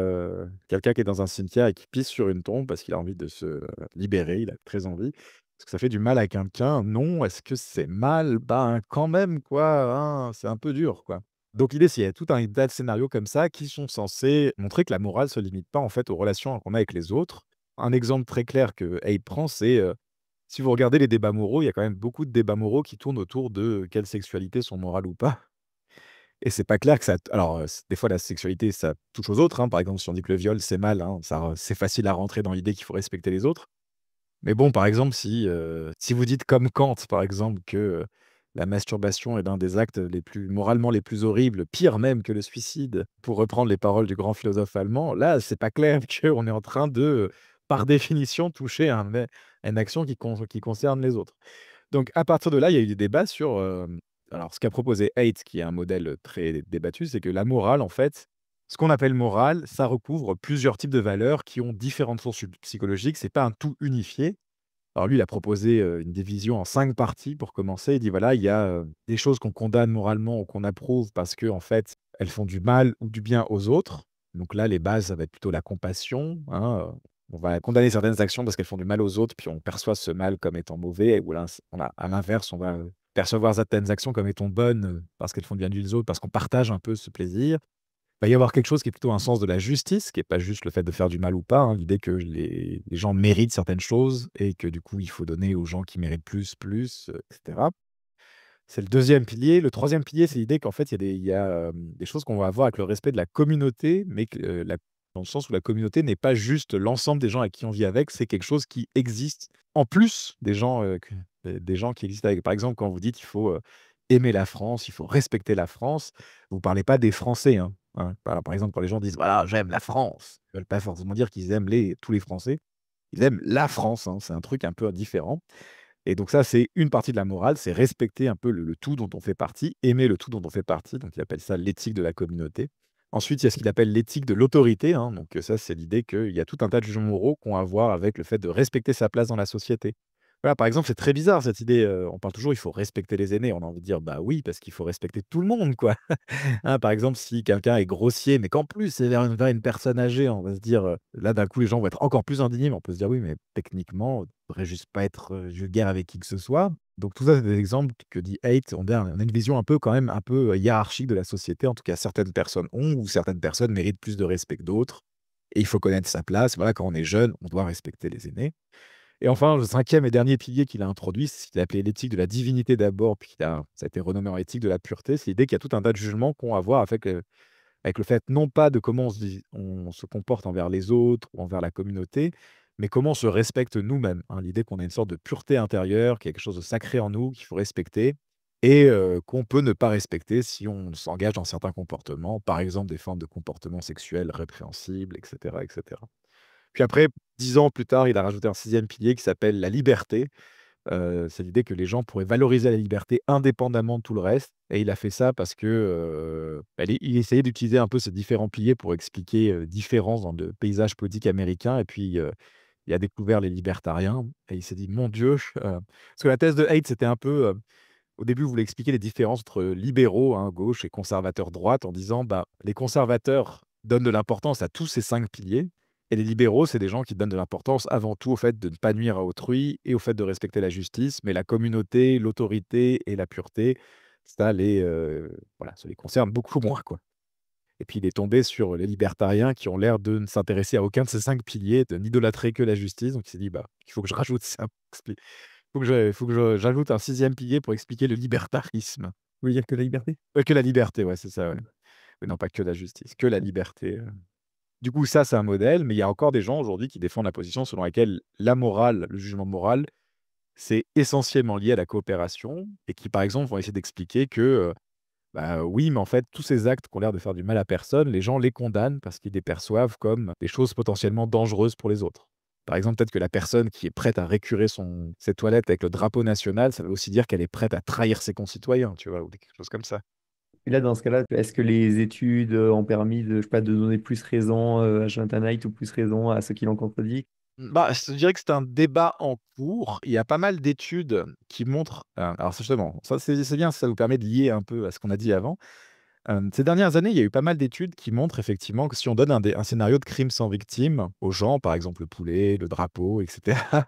quelqu'un qui est dans un cimetière et qui pisse sur une tombe parce qu'il a envie de se, libérer, il a très envie. Est-ce que ça fait du mal à quelqu'un? Non. Est-ce que c'est mal? Ben, quand même, quoi, hein, c'est un peu dur, quoi. Donc l'idée, c'est il y a tout un tas de scénarios comme ça qui sont censés montrer que la morale se limite pas, en fait, aux relations qu'on a avec les autres. Un exemple très clair que Abe prend, c'est, si vous regardez les débats moraux, il y a quand même beaucoup de débats moraux qui tournent autour de quelles sexualités sont morales ou pas. Et c'est pas clair que ça alors, des fois la sexualité, ça touche aux autres, hein. Par exemple, si on dit que le viol, c'est mal, hein, c'est facile à rentrer dans l'idée qu'il faut respecter les autres. Mais bon, par exemple, si vous dites comme Kant, par exemple, que, la masturbation est l'un des actes les plus moralement les plus horribles, pire même que le suicide, pour reprendre les paroles du grand philosophe allemand. Là, c'est pas clair qu'on est en train de, par définition, toucher à une action qui concerne les autres. Donc à partir de là, il y a eu des débats sur, alors ce qu'a proposé Haidt, qui est un modèle très débattu, c'est que la morale, en fait, ce qu'on appelle morale, ça recouvre plusieurs types de valeurs qui ont différentes sources psychologiques. C'est pas un tout unifié. Alors lui, il a proposé, une division en 5 parties pour commencer. Il dit: «Voilà, il y a, des choses qu'on condamne moralement ou qu'on approuve parce que en fait, elles font du mal ou du bien aux autres». Donc là, les bases, ça va être plutôt la compassion, hein, on va condamner certaines actions parce qu'elles font du mal aux autres, puis on perçoit ce mal comme étant mauvais ou à l'inverse, on va, percevoir certaines actions comme étant bonnes, parce qu'elles font du bien aux autres, parce qu'on partage un peu ce plaisir. Va y avoir quelque chose qui est plutôt un sens de la justice, qui est pas juste le fait de faire du mal ou pas, hein. L'idée que les gens méritent certaines choses et que du coup, il faut donner aux gens qui méritent plus, et cetera. C'est le deuxième pilier. Le troisième pilier, c'est l'idée qu'en fait, des choses qu'on va avoir avec le respect de la communauté, mais que, dans le sens où la communauté n'est pas juste l'ensemble des gens avec qui on vit avec, c'est quelque chose qui existe en plus des gens qui existent avec. Par exemple, quand vous dites: «Il faut, aimer la France, il faut respecter la France», vous parlez pas des Français, hein. Par exemple, quand les gens disent: «Voilà, j'aime la France», ils veulent pas forcément dire qu'ils aiment tous les Français. Ils aiment la France, hein, c'est un truc un peu différent. Et donc ça, c'est une partie de la morale, c'est respecter un peu le tout dont on fait partie, aimer le tout dont on fait partie, donc il appelle ça l'éthique de la communauté. Ensuite, il y a ce qu'il appelle l'éthique de l'autorité, hein, donc ça, c'est l'idée qu'il y a tout un tas de jugements moraux qui ont à voir avec le fait de respecter sa place dans la société. Voilà, par exemple, c'est très bizarre cette idée, on parle toujours: «Il faut respecter les aînés». On a envie de dire: «Bah oui, parce qu'il faut respecter tout le monde, quoi». Hein, par exemple, si quelqu'un est grossier, mais qu'en plus c'est vers une personne âgée, on va se dire, là d'un coup les gens vont être encore plus indignés, mais on peut se dire: «Oui, mais techniquement, il faudrait juste pas être, vulgaire avec qui que ce soit». Donc tout ça, c'est des exemples que dit Haidt. On a une vision un peu quand même un peu, hiérarchique de la société. En tout cas, certaines personnes ont ou certaines personnes méritent plus de respect que d'autres et il faut connaître sa place. Voilà, quand on est jeune, on doit respecter les aînés. Et enfin, le cinquième et dernier pilier qu'il a introduit, c'est ce qu'il a appelé l'éthique de la divinité d'abord, puis ça a été renommé en éthique de la pureté. C'est l'idée qu'il y a tout un tas de jugements qui ont à voir avec le fait, non pas de comment on se comporte envers les autres ou envers la communauté, mais comment on se respecte nous-mêmes, hein. L'idée qu'on a une sorte de pureté intérieure, qu'il y a quelque chose de sacré en nous qu'il faut respecter et qu'on peut ne pas respecter si on s'engage dans certains comportements, par exemple des formes de comportements sexuels répréhensibles, et cetera, et cetera. Puis après, 10 ans plus tard, il a rajouté un sixième pilier qui s'appelle la liberté. C'est l'idée que les gens pourraient valoriser la liberté indépendamment de tout le reste et il a fait ça parce que, il essayait d'utiliser un peu ces différents piliers pour expliquer, différences dans le paysage politique américain et puis, il a découvert les libertariens et il s'est dit: «Mon Dieu», parce que la thèse de Haidt, c'était un peu, au début, il voulait expliquer les différences entre libéraux, hein, gauche et conservateurs, droite, en disant: «Bah, les conservateurs donnent de l'importance à tous ces 5 piliers et les libéraux, c'est des gens qui donnent de l'importance avant tout au fait de ne pas nuire à autrui et au fait de respecter la justice, mais la communauté, l'autorité et la pureté, ça les concerne beaucoup moins, quoi». Et puis il est tombé sur les libertariens qui ont l'air de ne s'intéresser à aucun de ces 5 piliers, de n'idolâtrer que la justice, donc il s'est dit: «Bah, il faut que je rajoute ça pour faut que je j'ajoute un sixième pilier pour expliquer le libertarisme». Vous voulez dire que la liberté? Ouais, que la liberté, ouais, c'est ça, ouais. Mmh. Mais non, pas que la justice, que la liberté. Du coup, ça, c'est un modèle, mais il y a encore des gens aujourd'hui qui défendent la position selon laquelle la morale, le jugement moral, c'est essentiellement lié à la coopération et qui, par exemple, vont essayer d'expliquer que, bah, oui, mais en fait, tous ces actes qui ont l'air de faire du mal à personne, les gens les condamnent parce qu'ils les perçoivent comme des choses potentiellement dangereuses pour les autres. Par exemple, peut-être que la personne qui est prête à récurer ses toilettes avec le drapeau national, ça veut aussi dire qu'elle est prête à trahir ses concitoyens, tu vois? Ou quelque chose comme ça. Et là, dans ce cas-là, est-ce que les études ont permis de, je sais pas, de donner plus raison à Jonathan Haidt ou plus raison à ceux qui l'ont contredit? Bah, je te dirais que c'est un débat en cours. Il y a pas mal d'études qui montrent, alors c'est justement, ça c'est bien, ça vous permet de lier un peu à ce qu'on a dit avant. Ces dernières années, il y a eu pas mal d'études qui montrent effectivement que si on donne un scénario de crime sans victime aux gens, par exemple le poulet, le drapeau et cetera,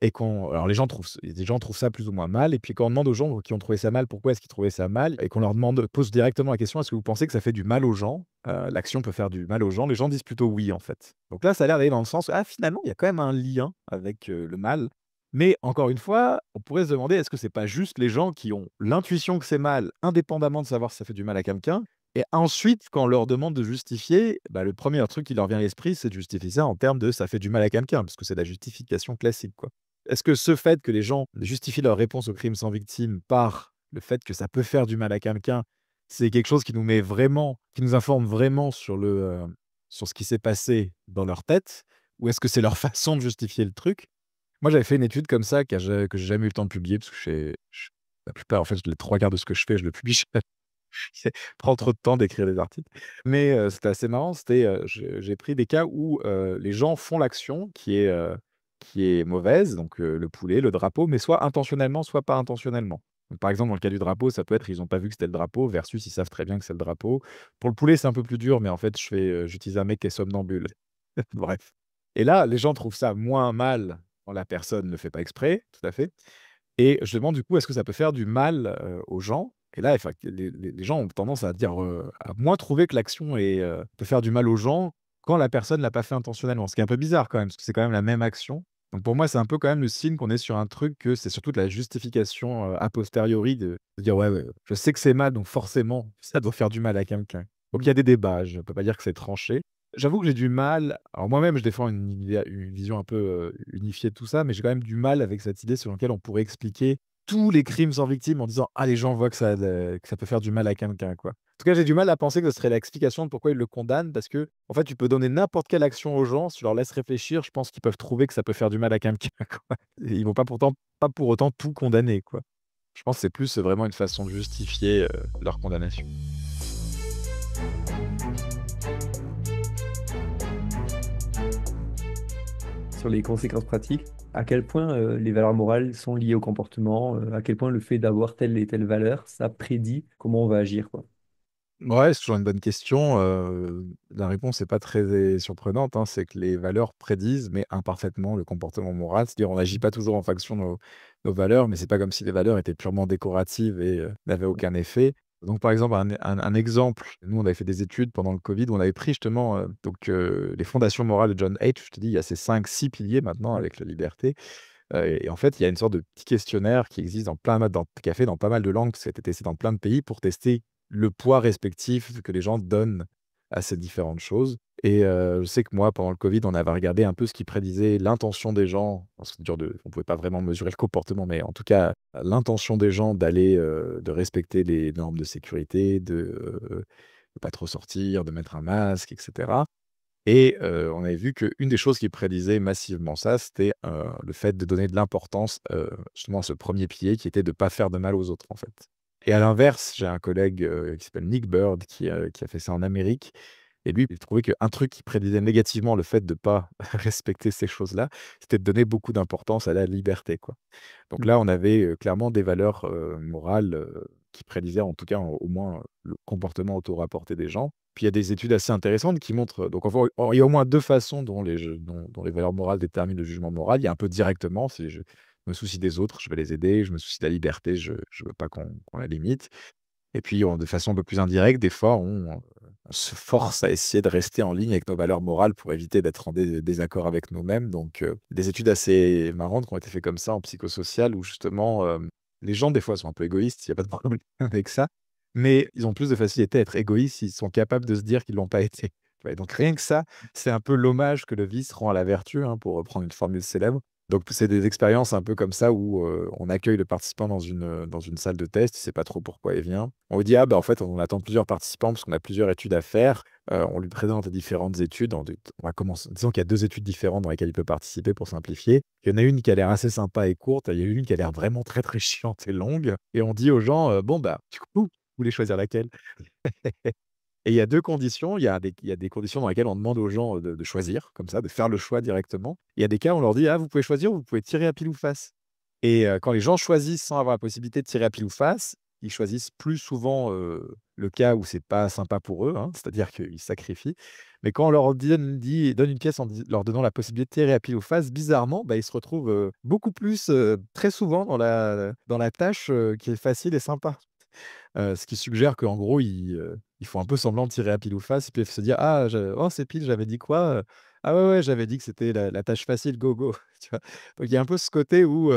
et alors les gens trouvent ça plus ou moins mal et puis quand on demande aux gens qui ont trouvé ça mal, pourquoi est-ce qu'ils trouvaient ça mal et qu'on leur pose directement la question: «Est-ce que vous pensez que ça fait du mal aux gens? L'action peut faire du mal aux gens?» Les gens disent plutôt «oui» en fait. Donc là, ça a l'air d'aller dans le sens, ah finalement, il y a quand même un lien avec, le mal. Mais encore une fois, on pourrait se demander, est-ce que c'est pas juste les gens qui ont l'intuition que c'est mal, indépendamment de savoir si ça fait du mal à quelqu'un? Et ensuite, quand on leur demande de justifier, bah, le premier truc qui leur vient à l'esprit, c'est de justifier ça en termes de «ça fait du mal à quelqu'un», parce que c'est la justification classique, quoi. Est-ce que ce fait que les gens justifient leur réponse au crime sans victime par le fait que ça peut faire du mal à quelqu'un, c'est quelque chose qui nous informe vraiment sur ce qui s'est passé dans leur tête? Ou est-ce que c'est leur façon de justifier le truc? Moi, j'avais fait une étude comme ça que j'ai jamais eu le temps de publier parce que la plupart, en fait, les 3 quarts de ce que je fais, je le publie jamais. Ça prend trop de temps d'écrire des articles. Mais c'était assez marrant, j'ai pris des cas où, les gens font l'action qui est mauvaise, donc le poulet, le drapeau, mais soit intentionnellement, soit pas intentionnellement. Donc par exemple, dans le cas du drapeau, ça peut être ils ont pas vu que c'était le drapeau versus ils savent très bien que c'est le drapeau. Pour le poulet, c'est un peu plus dur, mais en fait, j'utilise un mec qui est somnambule. Bref. Et là, les gens trouvent ça moins mal quand la personne ne le fait pas exprès, tout à fait. Et je demande du coup, est-ce que ça peut faire du mal, aux gens? Et là, enfin, les gens ont tendance à dire, à moins trouver que l'action peut faire du mal aux gens quand la personne l'a pas fait intentionnellement. Ce qui est un peu bizarre quand même, parce que c'est quand même la même action. Donc pour moi, c'est un peu quand même le signe qu'on est sur un truc que c'est surtout de la justification, a posteriori de dire: «Ouais, ouais, je sais que c'est mal, donc forcément, ça doit faire du mal à quelqu'un». Donc il y a des débats, je ne peux pas dire que c'est tranché. J'avoue que j'ai du mal alors moi-même, je défends une vision un peu, unifiée de tout ça, mais j'ai quand même du mal avec cette idée selon laquelle on pourrait expliquer tous les crimes sans victime en disant: «Ah, les gens voient que ça peut faire du mal à quelqu'un», quoi. En tout cas, j'ai du mal à penser que ce serait l'explication de pourquoi ils le condamnent parce que en fait, tu peux donner n'importe quelle action aux gens, si tu leur laisses réfléchir, je pense qu'ils peuvent trouver que ça peut faire du mal à quelqu'un, quoi. Et ils vont pas pour autant tout condamner, quoi. Je pense que c'est plus, vraiment une façon de justifier, leur condamnation. Sur les conséquences pratiques, à quel point les valeurs morales sont liées au comportement, à quel point le fait d'avoir telle et telle valeur, ça prédit comment on va agir, quoi. Ouais, c'est toujours une bonne question, la réponse est pas très surprenante, hein. C'est que les valeurs prédisent, mais imparfaitement, le comportement moral. C'est-à-dire, on n'agit pas toujours en fonction de nos valeurs, mais c'est pas comme si les valeurs étaient purement décoratives et n'avaient aucun effet. Donc par exemple, un exemple, nous, on avait fait des études pendant le covid où on avait pris justement, les fondations morales de John H. Je te dis, il y a ces 5, 6 piliers maintenant Ouais. avec la liberté, et en fait, il y a une sorte de petit questionnaire qui existe qui a fait dans pas mal de langues, parce que ça a été testé dans plein de pays pour tester le poids respectif que les gens donnent à ces différentes choses. Et je sais que moi, pendant le covid, on avait regardé un peu ce qui prédisait l'intention des gens, parce que dur de on pouvait pas vraiment mesurer le comportement, mais en tout cas, l'intention des gens de respecter les normes de sécurité, de pas trop sortir, de mettre un masque, et cetera. Et on avait vu qu'une des choses qui prédisait massivement ça, c'était, le fait de donner de l'importance, justement à ce premier pilier qui était de pas faire de mal aux autres, en fait. Et à l'inverse, j'ai un collègue, qui s'appelle Nick Bird qui a fait ça en Amérique et lui, il trouvait qu'un truc qui prédisait négativement le fait de pas respecter ces choses-là, c'était de donner beaucoup d'importance à la liberté, quoi. Donc Mm. là, on avait, clairement des valeurs, morales, qui prédisaient en tout cas, au moins, le comportement auto-rapporté des gens. Puis il y a des études assez intéressantes qui montrent, donc il y a au moins 2 façons dont les valeurs morales déterminent le jugement moral. Il y a un peu directement, c'est je me soucie des autres, je vais les aider, je me soucie de la liberté, je veux pas qu'on la limite. Et puis, de façon un peu plus indirecte, des fois, on se force à essayer de rester en ligne avec nos valeurs morales pour éviter d'être en désaccord avec nous-mêmes. Donc, des études assez marrantes qui ont été faites comme ça en psychosocial où justement, les gens, des fois, sont un peu égoïstes, il y a pas de problème avec ça, mais ils ont plus de facilité à être égoïstes s'ils sont capables de se dire qu'ils l'ont pas été. Ouais, donc rien que ça, c'est un peu l'hommage que le vice rend à la vertu, hein, pour reprendre une formule célèbre. Donc c'est des expériences un peu comme ça où, on accueille le participant dans une salle de test, il sait pas trop pourquoi il vient. On lui dit: «Ah bah, en fait, on attend plusieurs participants parce qu'on a plusieurs études à faire». On lui présente les différentes études, on va commencer disons qu'il y a 2 études différentes dans lesquelles il peut participer pour simplifier. Il y en a une qui a l'air assez sympa et courte, et il y a une qui a l'air vraiment très, très chiante et longue et on dit aux gens: «Bon bah, du coup, vous voulez choisir laquelle?» Et il y a 2 conditions. Il y a des conditions dans lesquelles on demande aux gens, de choisir, comme ça, de faire le choix directement. Il y a des cas où on leur dit: «Ah, vous pouvez choisir ou vous pouvez tirer à pile ou face». Et quand les gens choisissent sans avoir la possibilité de tirer à pile ou face, ils choisissent plus souvent, le cas où c'est pas sympa pour eux, hein, c'est-à-dire qu'ils sacrifient. Mais quand on leur donne une pièce leur donnant la possibilité de tirer à pile ou face, bizarrement, bah, ils se retrouvent, beaucoup plus, très souvent dans la tâche, qui est facile et sympa. Ce qui suggère qu'en gros, ils font un peu semblant de tirer à pile ou face et puis ils se dire: «Ah, oh, c'est pile, j'avais dit quoi? Ah ouais, ouais, j'avais dit que c'était la tâche facile, go, go». Tu vois? Donc il y a un peu ce côté où,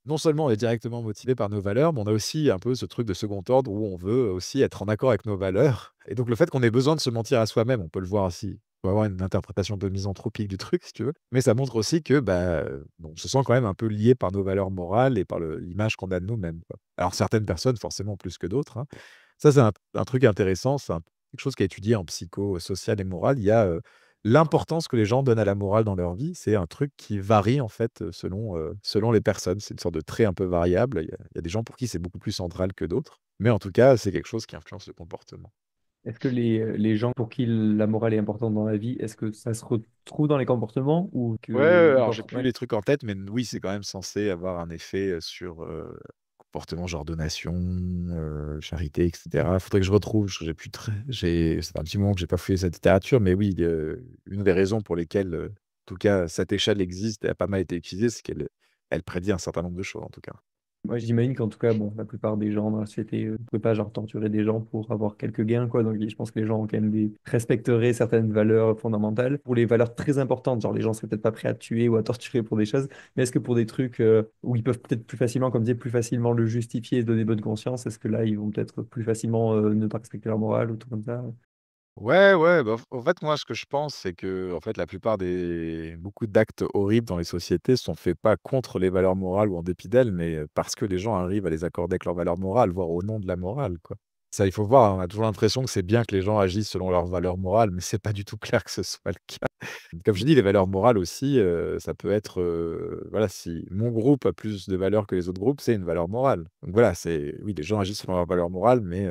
non seulement on est directement motivé par nos valeurs, mais on a aussi un peu ce truc de second ordre où on veut aussi être en accord avec nos valeurs et donc le fait qu'on ait besoin de se mentir à soi-même, on peut le voir aussi peut avoir une interprétation de misanthropique du truc, si tu veux. Mais ça montre aussi que, bah, on se sent quand même un peu lié par nos valeurs morales et par l'image qu'on a de nous-mêmes, quoi. Alors certaines personnes, forcément plus que d'autres, hein. Ça, c'est un truc intéressant, c'est quelque chose qui est étudié en psycho, social et morale. Il y a, l'importance que les gens donnent à la morale dans leur vie, c'est un truc qui varie en fait, selon les personnes. C'est une sorte de trait un peu variable. Il y a des gens pour qui c'est beaucoup plus central que d'autres. Mais en tout cas, c'est quelque chose qui influence le comportement. Est-ce que les gens pour qui la morale est importante dans la vie, est-ce que ça se retrouve dans les comportements ou Ouais, que alors j'ai genre, plus ouais. les trucs en tête, mais oui, c'est quand même censé avoir un effet, sur, comportement, genre donation, charité et cetera. Faudrait que je retrouve, j'ai plus très j'ai ça fait un petit moment que j'ai pas fouillé cette littérature, mais oui, une des raisons pour lesquelles, en tout cas, cette échelle existe et a pas mal été utilisée, c'est qu'elle prédit un certain nombre de choses, en tout cas. Moi, j'imagine qu'en tout cas, bon, la plupart des gens dans la société ne pourraient pas genre torturer des gens pour avoir quelques gains, quoi. Donc, je pense que les gens ont quand même respecteraient certaines valeurs fondamentales. Pour les valeurs très importantes, genre les gens seraient peut-être pas prêts à tuer ou à torturer pour des choses. Mais est-ce que pour des trucs où ils peuvent peut-être plus facilement, comme disait, plus facilement le justifier et donner bonne conscience, est-ce que là, ils vont peut-être plus facilement ne pas respecter leur morale ou tout comme ça? Ouais, ouais, bah, en fait, moi, ce que je pense, c'est que, en fait, la plupart des beaucoup d'actes horribles dans les sociétés sont faits pas contre les valeurs morales ou en dépit d'elles, mais, parce que les gens arrivent à les accorder avec leurs valeurs morales, voire au nom de la morale, quoi. Ça, il faut voir, hein, on a toujours l'impression que c'est bien que les gens agissent selon leurs valeurs morales, mais c'est pas du tout clair que ce soit le cas. Comme je dis, les valeurs morales aussi, ça peut être, voilà, si mon groupe a plus de valeurs que les autres groupes, c'est une valeur morale. Donc voilà, c'est oui, les gens agissent selon leurs valeurs morales, mais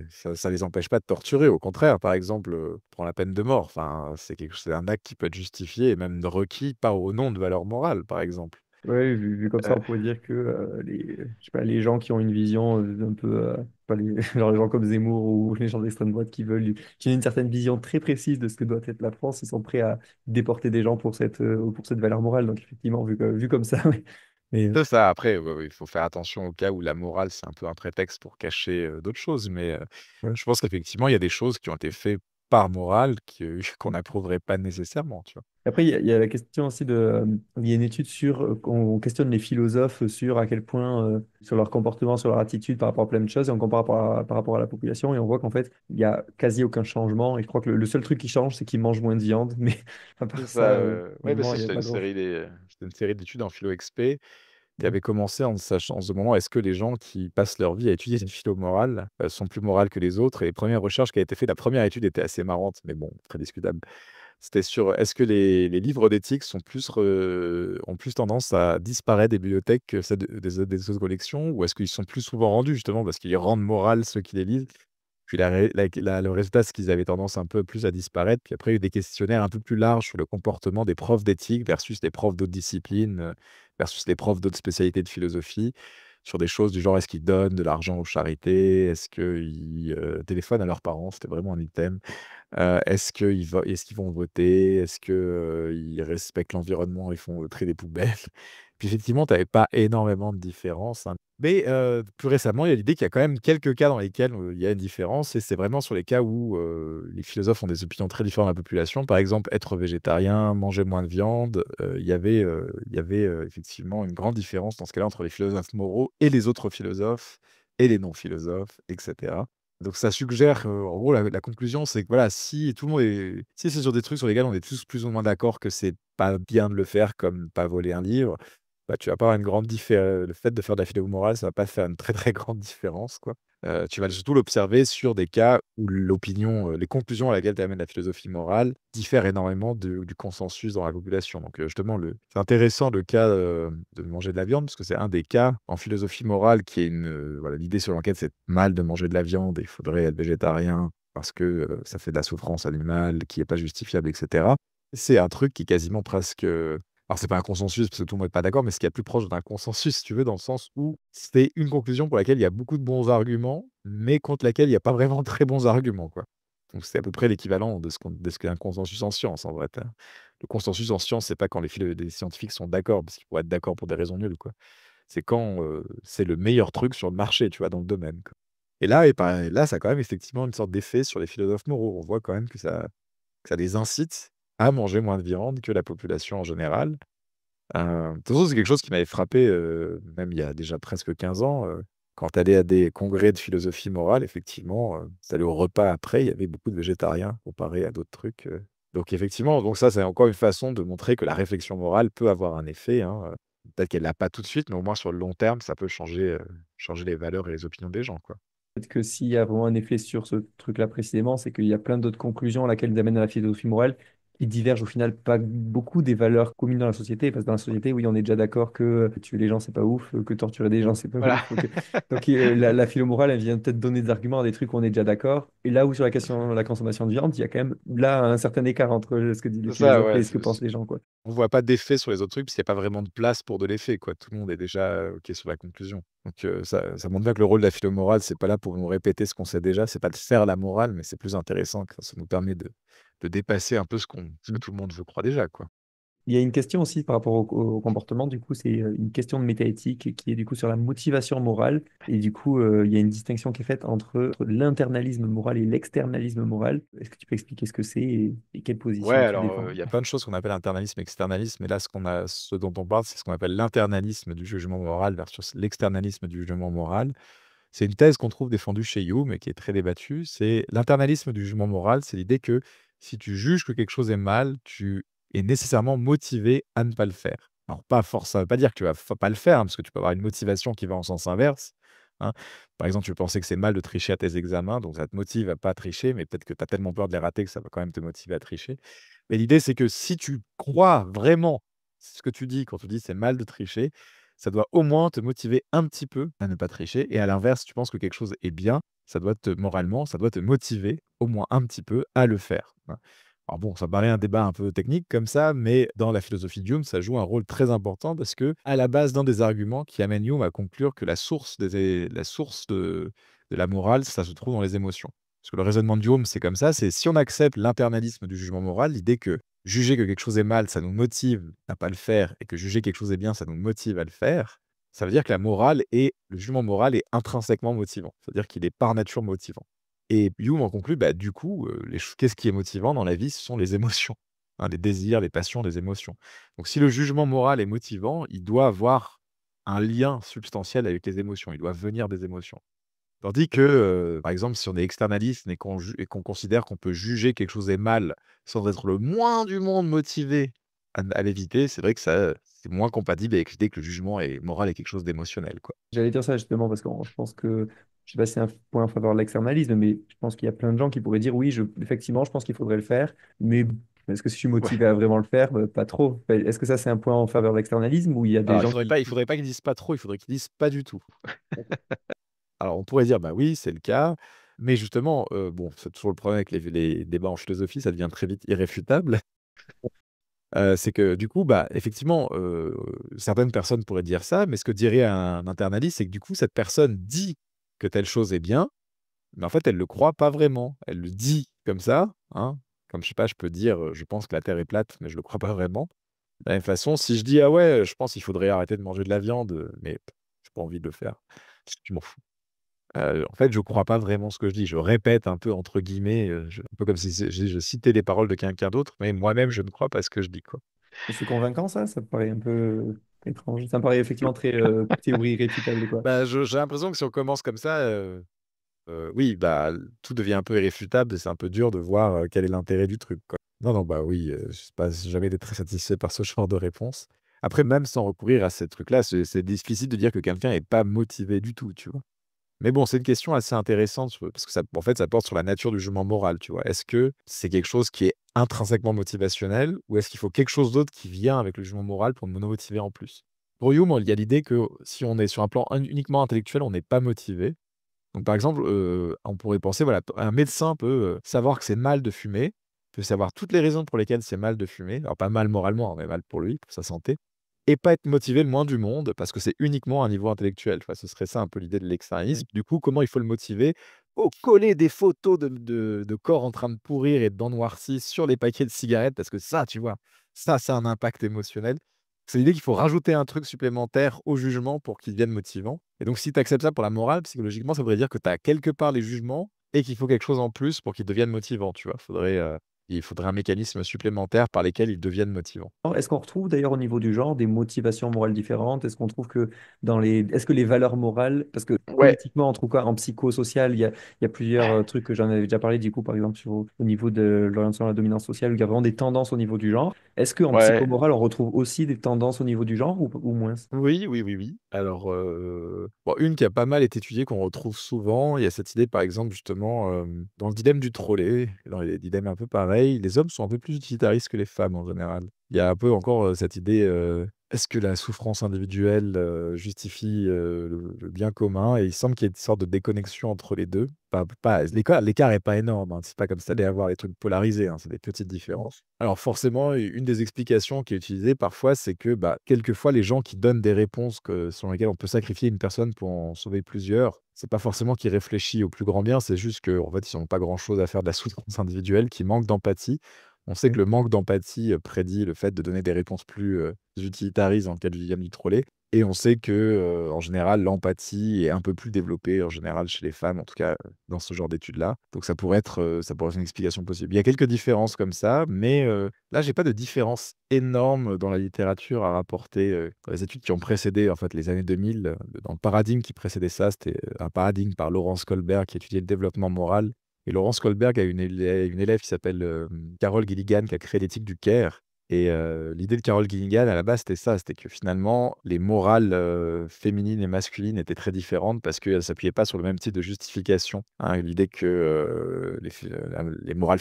ça les empêche pas de torturer. Au contraire, par exemple, prends la peine de mort, enfin, c'est un acte qui peut être justifié et même requis, pas au nom de valeurs morales, par exemple. Ouais, vu comme ça, Heu, on pourrait dire que je sais pas, les gens qui ont une vision un peu, pas genre les gens comme Zemmour ou les gens d'extrême droite qui ont une certaine vision très précise de ce que doit être la France, ils sont prêts à déporter des gens pour cette valeur morale. Donc effectivement, vu comme ça, oui. Mais c'est ça, après, il faut faire attention au cas où la morale, c'est un peu un prétexte pour cacher, d'autres choses, mais ouais. je pense qu'effectivement, il y a des choses qui ont été faites par morale qu'on n'approuverait pas nécessairement, tu vois? Après, il y a la question aussi il y a une étude sur, on questionne les philosophes sur à quel point, sur leur comportement, sur leur attitude par rapport à plein de choses, et on compare par rapport à la population, et on voit qu'en fait, il y a quasi aucun changement, et je crois que le seul truc qui change, c'est qu'ils mangent moins de viande, mais à C'est part ça, ça, ouais, bah, finalement, ça, il n'y a pas grand-chose. c'était une série d'études en philo-exp qui avait commencé en se demandant est-ce que les gens qui passent leur vie à étudier cette philo-morale, sont plus morales que les autres? Et les premières recherches qui a été fait, la première étude était assez marrante, mais bon, très discutable. C'était sur est-ce que les livres d'éthique ont plus tendance à disparaître des bibliothèques que celles des autres collections? Ou est-ce qu'ils sont plus souvent rendus justement parce qu'ils rendent morales ceux qui les lisent? Puis le résultat, c'est qu'ils avaient tendance un peu plus à disparaître. Puis après, il y a eu des questionnaires un peu plus larges sur le comportement des profs d'éthique versus les profs d'autres disciplines, versus les profs d'autres spécialités de philosophie, sur des choses du genre: est-ce qu'ils donnent de l'argent aux charités? Est-ce qu'ils, téléphonent à leurs parents? C'était vraiment un item. Est-ce qu'ils vont voter? Est-ce que, ils respectent l'environnement? Ils font le tri des poubelles? Puis effectivement, tu avais pas énormément de différence, hein. Mais, plus récemment, il y a l'idée qu'il y a quand même quelques cas dans lesquels, il y a une différence et c'est vraiment sur les cas où, les philosophes ont des opinions très différentes de la population. Par exemple, être végétarien, manger moins de viande, il y avait, effectivement une grande différence dans ce cas-là entre les philosophes moraux et les autres philosophes et les non-philosophes et cetera. Donc ça suggère, en gros, la conclusion, c'est que voilà, si c'est sur des trucs sur lesquels on est tous plus ou moins d'accord que c'est pas bien de le faire, comme pas voler un livre, bah, tu vas pas avoir une grande diffé le fait de faire de la philo morale, ça va pas faire une très, très grande différence, quoi. Tu vas surtout l'observer sur des cas où les conclusions à laquelle t'amène la philosophie morale diffèrent énormément du consensus dans la population. Donc, justement, c'est intéressant le cas, de manger de la viande, parce que c'est un des cas en philosophie morale qui est voilà, l'idée selon laquelle c'est mal de manger de la viande et il faudrait être végétarien parce que, ça fait de la souffrance animale qui est pas justifiable et cetera. C'est un truc qui est quasiment presque, alors c'est pas un consensus parce que tout le monde est pas d'accord, mais ce qui est le plus proche d'un consensus, si tu veux, dans le sens où c'est une conclusion pour laquelle il y a beaucoup de bons arguments, mais contre laquelle il y a pas vraiment de très bons arguments, quoi. Donc c'est à peu près l'équivalent de ce qu'est un consensus en science, en vrai, le consensus en science, c'est pas quand les scientifiques sont d'accord, parce qu'ils pourraient être d'accord pour des raisons nulles, quoi. C'est quand, c'est le meilleur truc sur le marché, tu vois, dans le domaine, quoi. Et là, ça a quand même effectivement une sorte d'effet sur les philosophes moraux. On voit quand même que ça les incite à manger moins de viande que la population en général. De toute façon, c'est quelque chose qui m'avait frappé, même il y a déjà presque 15 ans, quand tu allais à des congrès de philosophie morale, effectivement, tu allais au repas après, il y avait beaucoup de végétariens comparé à d'autres trucs. Donc effectivement, donc ça, c'est encore une façon de montrer que la réflexion morale peut avoir un effet, hein, peut-être qu'elle l'a pas tout de suite, mais au moins sur le long terme, ça peut changer les valeurs et les opinions des gens, quoi. Peut-être que s'il y a vraiment un effet sur ce truc-là précisément, c'est qu'il y a plein d'autres conclusions à laquelle nous amène la philosophie morale qui divergent au final pas beaucoup des valeurs communes dans la société. Parce que dans la société, oui, on est déjà d'accord que tuer les gens, c'est pas ouf, que torturer des gens, c'est pas Voilà. ouf. Donc la philo morale, elle vient peut-être donner des arguments à des trucs où on est déjà d'accord. Et là où sur la question de la consommation de viande, il y a quand même là un certain écart entre ce que disent les C'est ça, philosophes ouais, et ce que pensent les gens, quoi. on voit pas d'effet sur les autres trucs, parce qu'il y a pas vraiment de place pour de l'effet, quoi. Tout le monde est déjà, OK sur la conclusion. Donc ça montre bien que le rôle de la philo morale, c'est pas là pour nous répéter ce qu'on sait déjà, c'est pas de faire la morale, mais c'est plus intéressant, que ça nous permet de dépasser un peu ce que tout le monde veut croire déjà, quoi. Il y a une question aussi par rapport au comportement, du coup, c'est une question de métaéthique qui est du coup sur la motivation morale. Et du coup, il y a une distinction qui est faite entre l'internalisme moral et l'externalisme moral. Est-ce que tu peux expliquer ce que c'est et quelle Ouais, position tu alors, défends? il y a plein de choses qu'on appelle internalisme, externalisme, et là, ce dont on parle, c'est ce qu'on appelle l'internalisme du jugement moral versus l'externalisme du jugement moral. C'est une thèse qu'on trouve défendue chez Hume et qui est très débattue. C'est l'internalisme du jugement moral, c'est l'idée que si tu juges que quelque chose est mal, tu es nécessairement motivé à ne pas le faire. Alors pas force ça veut pas dire que tu vas pas le faire, hein, parce que tu peux avoir une motivation qui va en sens inverse, hein. Par exemple, tu pensais que c'est mal de tricher à tes examens, donc ça te motive à pas tricher, mais peut-être que tu as tellement peur de les rater que ça va quand même te motiver à tricher. Mais l'idée, c'est que si tu crois vraiment ce que tu dis quand tu dis: «C'est mal de tricher», ça doit au moins te motiver un petit peu à ne pas tricher, et à l'inverse, tu penses que quelque chose est bien, ça doit te motiver au moins un petit peu à le faire, hein. Alors bon, ça paraît un débat un peu technique comme ça, mais dans la philosophie d'Hume, ça joue un rôle très important parce que à la base d'un des arguments qui amène Hume à conclure que la source de la morale, ça se trouve dans les émotions. Parce que le raisonnement de Hume, c'est comme ça, c'est si on accepte l'internalisme du jugement moral, l'idée que juger que quelque chose est mal, ça nous motive à pas le faire, et que juger quelque chose est bien, ça nous motive à le faire, ça veut dire que le jugement moral est intrinsèquement motivant. C'est-à-dire qu'il est par nature motivant. Et Hume en conclut, bah, du coup, qu'est-ce qui est motivant dans la vie? Ce sont les émotions, hein, les désirs, les passions, les émotions. Donc si le jugement moral est motivant, il doit avoir un lien substantiel avec les émotions, il doit venir des émotions. Tandis que, par exemple, si on est externaliste et qu'on considère qu'on peut juger quelque chose est mal sans être le moins du monde motivé à l'éviter, c'est vrai que ça, c'est moins compatible avec l'idée que le jugement est moral est quelque chose d'émotionnel, quoi. J'allais dire ça justement parce que je pense que, je sais pas si c'est un point en faveur de l'externalisme, mais je pense qu'il y a plein de gens qui pourraient dire oui, effectivement, je pense qu'il faudrait le faire, mais est-ce que si je suis Ouais. motivé à vraiment le faire? Pas trop. Est-ce que ça, c'est un point en faveur de l'externalisme ou il y a des Alors gens il qui... faudrait pas qu'ils disent pas trop, il faudrait qu'ils disent pas du tout. Alors on pourrait dire: «Bah oui, c'est le cas», mais justement, bon, c'est toujours le problème avec les débats en philosophie, ça devient très vite irréfutable. C'est que du coup, bah, effectivement, certaines personnes pourraient dire ça, mais ce que dirait un internaliste, c'est que du coup, cette personne dit que telle chose est bien, mais en fait, elle le croit pas vraiment. Elle le dit comme ça, hein, comme je sais pas, je peux dire, «Je pense que la terre est plate», mais je le crois pas vraiment. De la même façon, si je dis: «Ah ouais, je pense qu'il faudrait arrêter de manger de la viande», mais j'ai pas envie de le faire, je m'en fous. En fait, je crois pas vraiment ce que je dis. Je répète un peu entre guillemets, un peu comme si je citais les paroles de quelqu'un d'autre, mais moi-même, je ne crois pas ce que je dis, quoi. C'est convaincant ça? Ça me paraît un peu étrange. Ça me paraît effectivement très théorie irréfutable, quoi. Bah, je j'ai l'impression que si on commence comme ça, oui, bah, tout devient un peu irréfutable et c'est un peu dur de voir, quel est l'intérêt du truc, quoi. Non, non, bah, oui, je passe jamais d'être très satisfait par ce genre de réponse. Après, même sans recourir à ces trucs-là, c'est difficile de dire que quelqu'un est pas motivé du tout, tu vois? Mais bon, c'est une question assez intéressante, parce que ça en fait, ça porte sur la nature du jugement moral, tu vois? Est-ce que c'est quelque chose qui est intrinsèquement motivationnel, ou est-ce qu'il faut quelque chose d'autre qui vient avec le jugement moral pour nous motiver en plus? Pour Hume, il y a l'idée que si on est sur un plan uniquement intellectuel, on n'est pas motivé. Donc par exemple, on pourrait penser, voilà, un médecin peut, savoir que c'est mal de fumer, peut savoir toutes les raisons pour lesquelles c'est mal de fumer, alors pas mal moralement, mais mal pour lui, pour sa santé, et pas être motivé le moins du monde parce que c'est uniquement un niveau intellectuel. Enfin, ce serait ça un peu l'idée de l'extrémisme. Du coup, comment il faut le motiver? Faut coller des photos de corps en train de pourrir et de dents noircies sur les paquets de cigarettes parce que ça, tu vois, ça a un impact émotionnel. C'est l'idée qu'il faut rajouter un truc supplémentaire au jugement pour qu'il devienne motivant, et donc si tu acceptes ça pour la morale, psychologiquement, ça voudrait dire que tu as quelque part les jugements et qu'il faut quelque chose en plus pour qu'ils deviennent motivants, tu vois? Il faudrait un mécanisme supplémentaire par lesquels ils deviennent motivants. Est-ce qu'on retrouve d'ailleurs au niveau du genre des motivations morales différentes? Est-ce qu'on trouve que est-ce que les valeurs morales, parce que Ouais, politiquement, en tout cas en psychosocial, il y a plusieurs trucs que j'en avais déjà parlé, du coup, par exemple, au niveau de l'orientation à la dominance sociale, où il y a vraiment des tendances au niveau du genre. Est-ce qu'en ouais. psychomoral, on retrouve aussi des tendances au niveau du genre ou moins? Oui, oui, oui, oui. Alors, bon, une qui a pas mal été étudiée, qu'on retrouve souvent, il y a cette idée, par exemple, justement, dans le dilemme du trolley, dans les dilemmes un peu pareils, les hommes sont un peu plus utilitaristes que les femmes en général. Il y a un peu encore, cette idée, est-ce que la souffrance individuelle, justifie, le bien commun? Et il semble qu'il y ait une sorte de déconnexion entre les 2. Pas l'écart est pas énorme, hein, c'est pas comme ça allait avoir des trucs polarisés, hein, c'est des petites différences. Alors forcément, une des explications qui est utilisée parfois, c'est que, bah, quelquefois, les gens qui donnent des réponses selon lesquelles on peut sacrifier une personne pour en sauver plusieurs, c'est pas forcément qu'ils réfléchissent au plus grand bien, c'est juste qu'en fait, ils n'ont pas grand-chose à faire de la souffrance individuelle, qu'ils manquent d'empathie. On sait que Oui. le manque d'empathie, prédit le fait de donner des réponses plus, utilitaristes dans le cas du dilemme du trolley, et on sait que, en général, l'empathie est un peu plus développée, en général, chez les femmes, en tout cas, dans ce genre d'études-là. Donc ça pourrait être une explication possible. Il y a quelques différences comme ça, mais là, j'ai pas de différence énorme dans la littérature à rapporter, dans les études qui ont précédé, en fait, les années 2000, dans le paradigme qui précédait ça, c'était, un paradigme par Laurence Kohlberg qui étudiait le développement moral, et Laurence Kohlberg a une élève qui s'appelle, Carol Gilligan, qui a créé l'éthique du care. Et l'idée de Carol Gilligan, à la base, c'était ça, c'était que finalement, les morales, féminines et masculines étaient très différentes parce qu'elles s'appuyaient pas sur le même type de justification, hein. L'idée que, la morale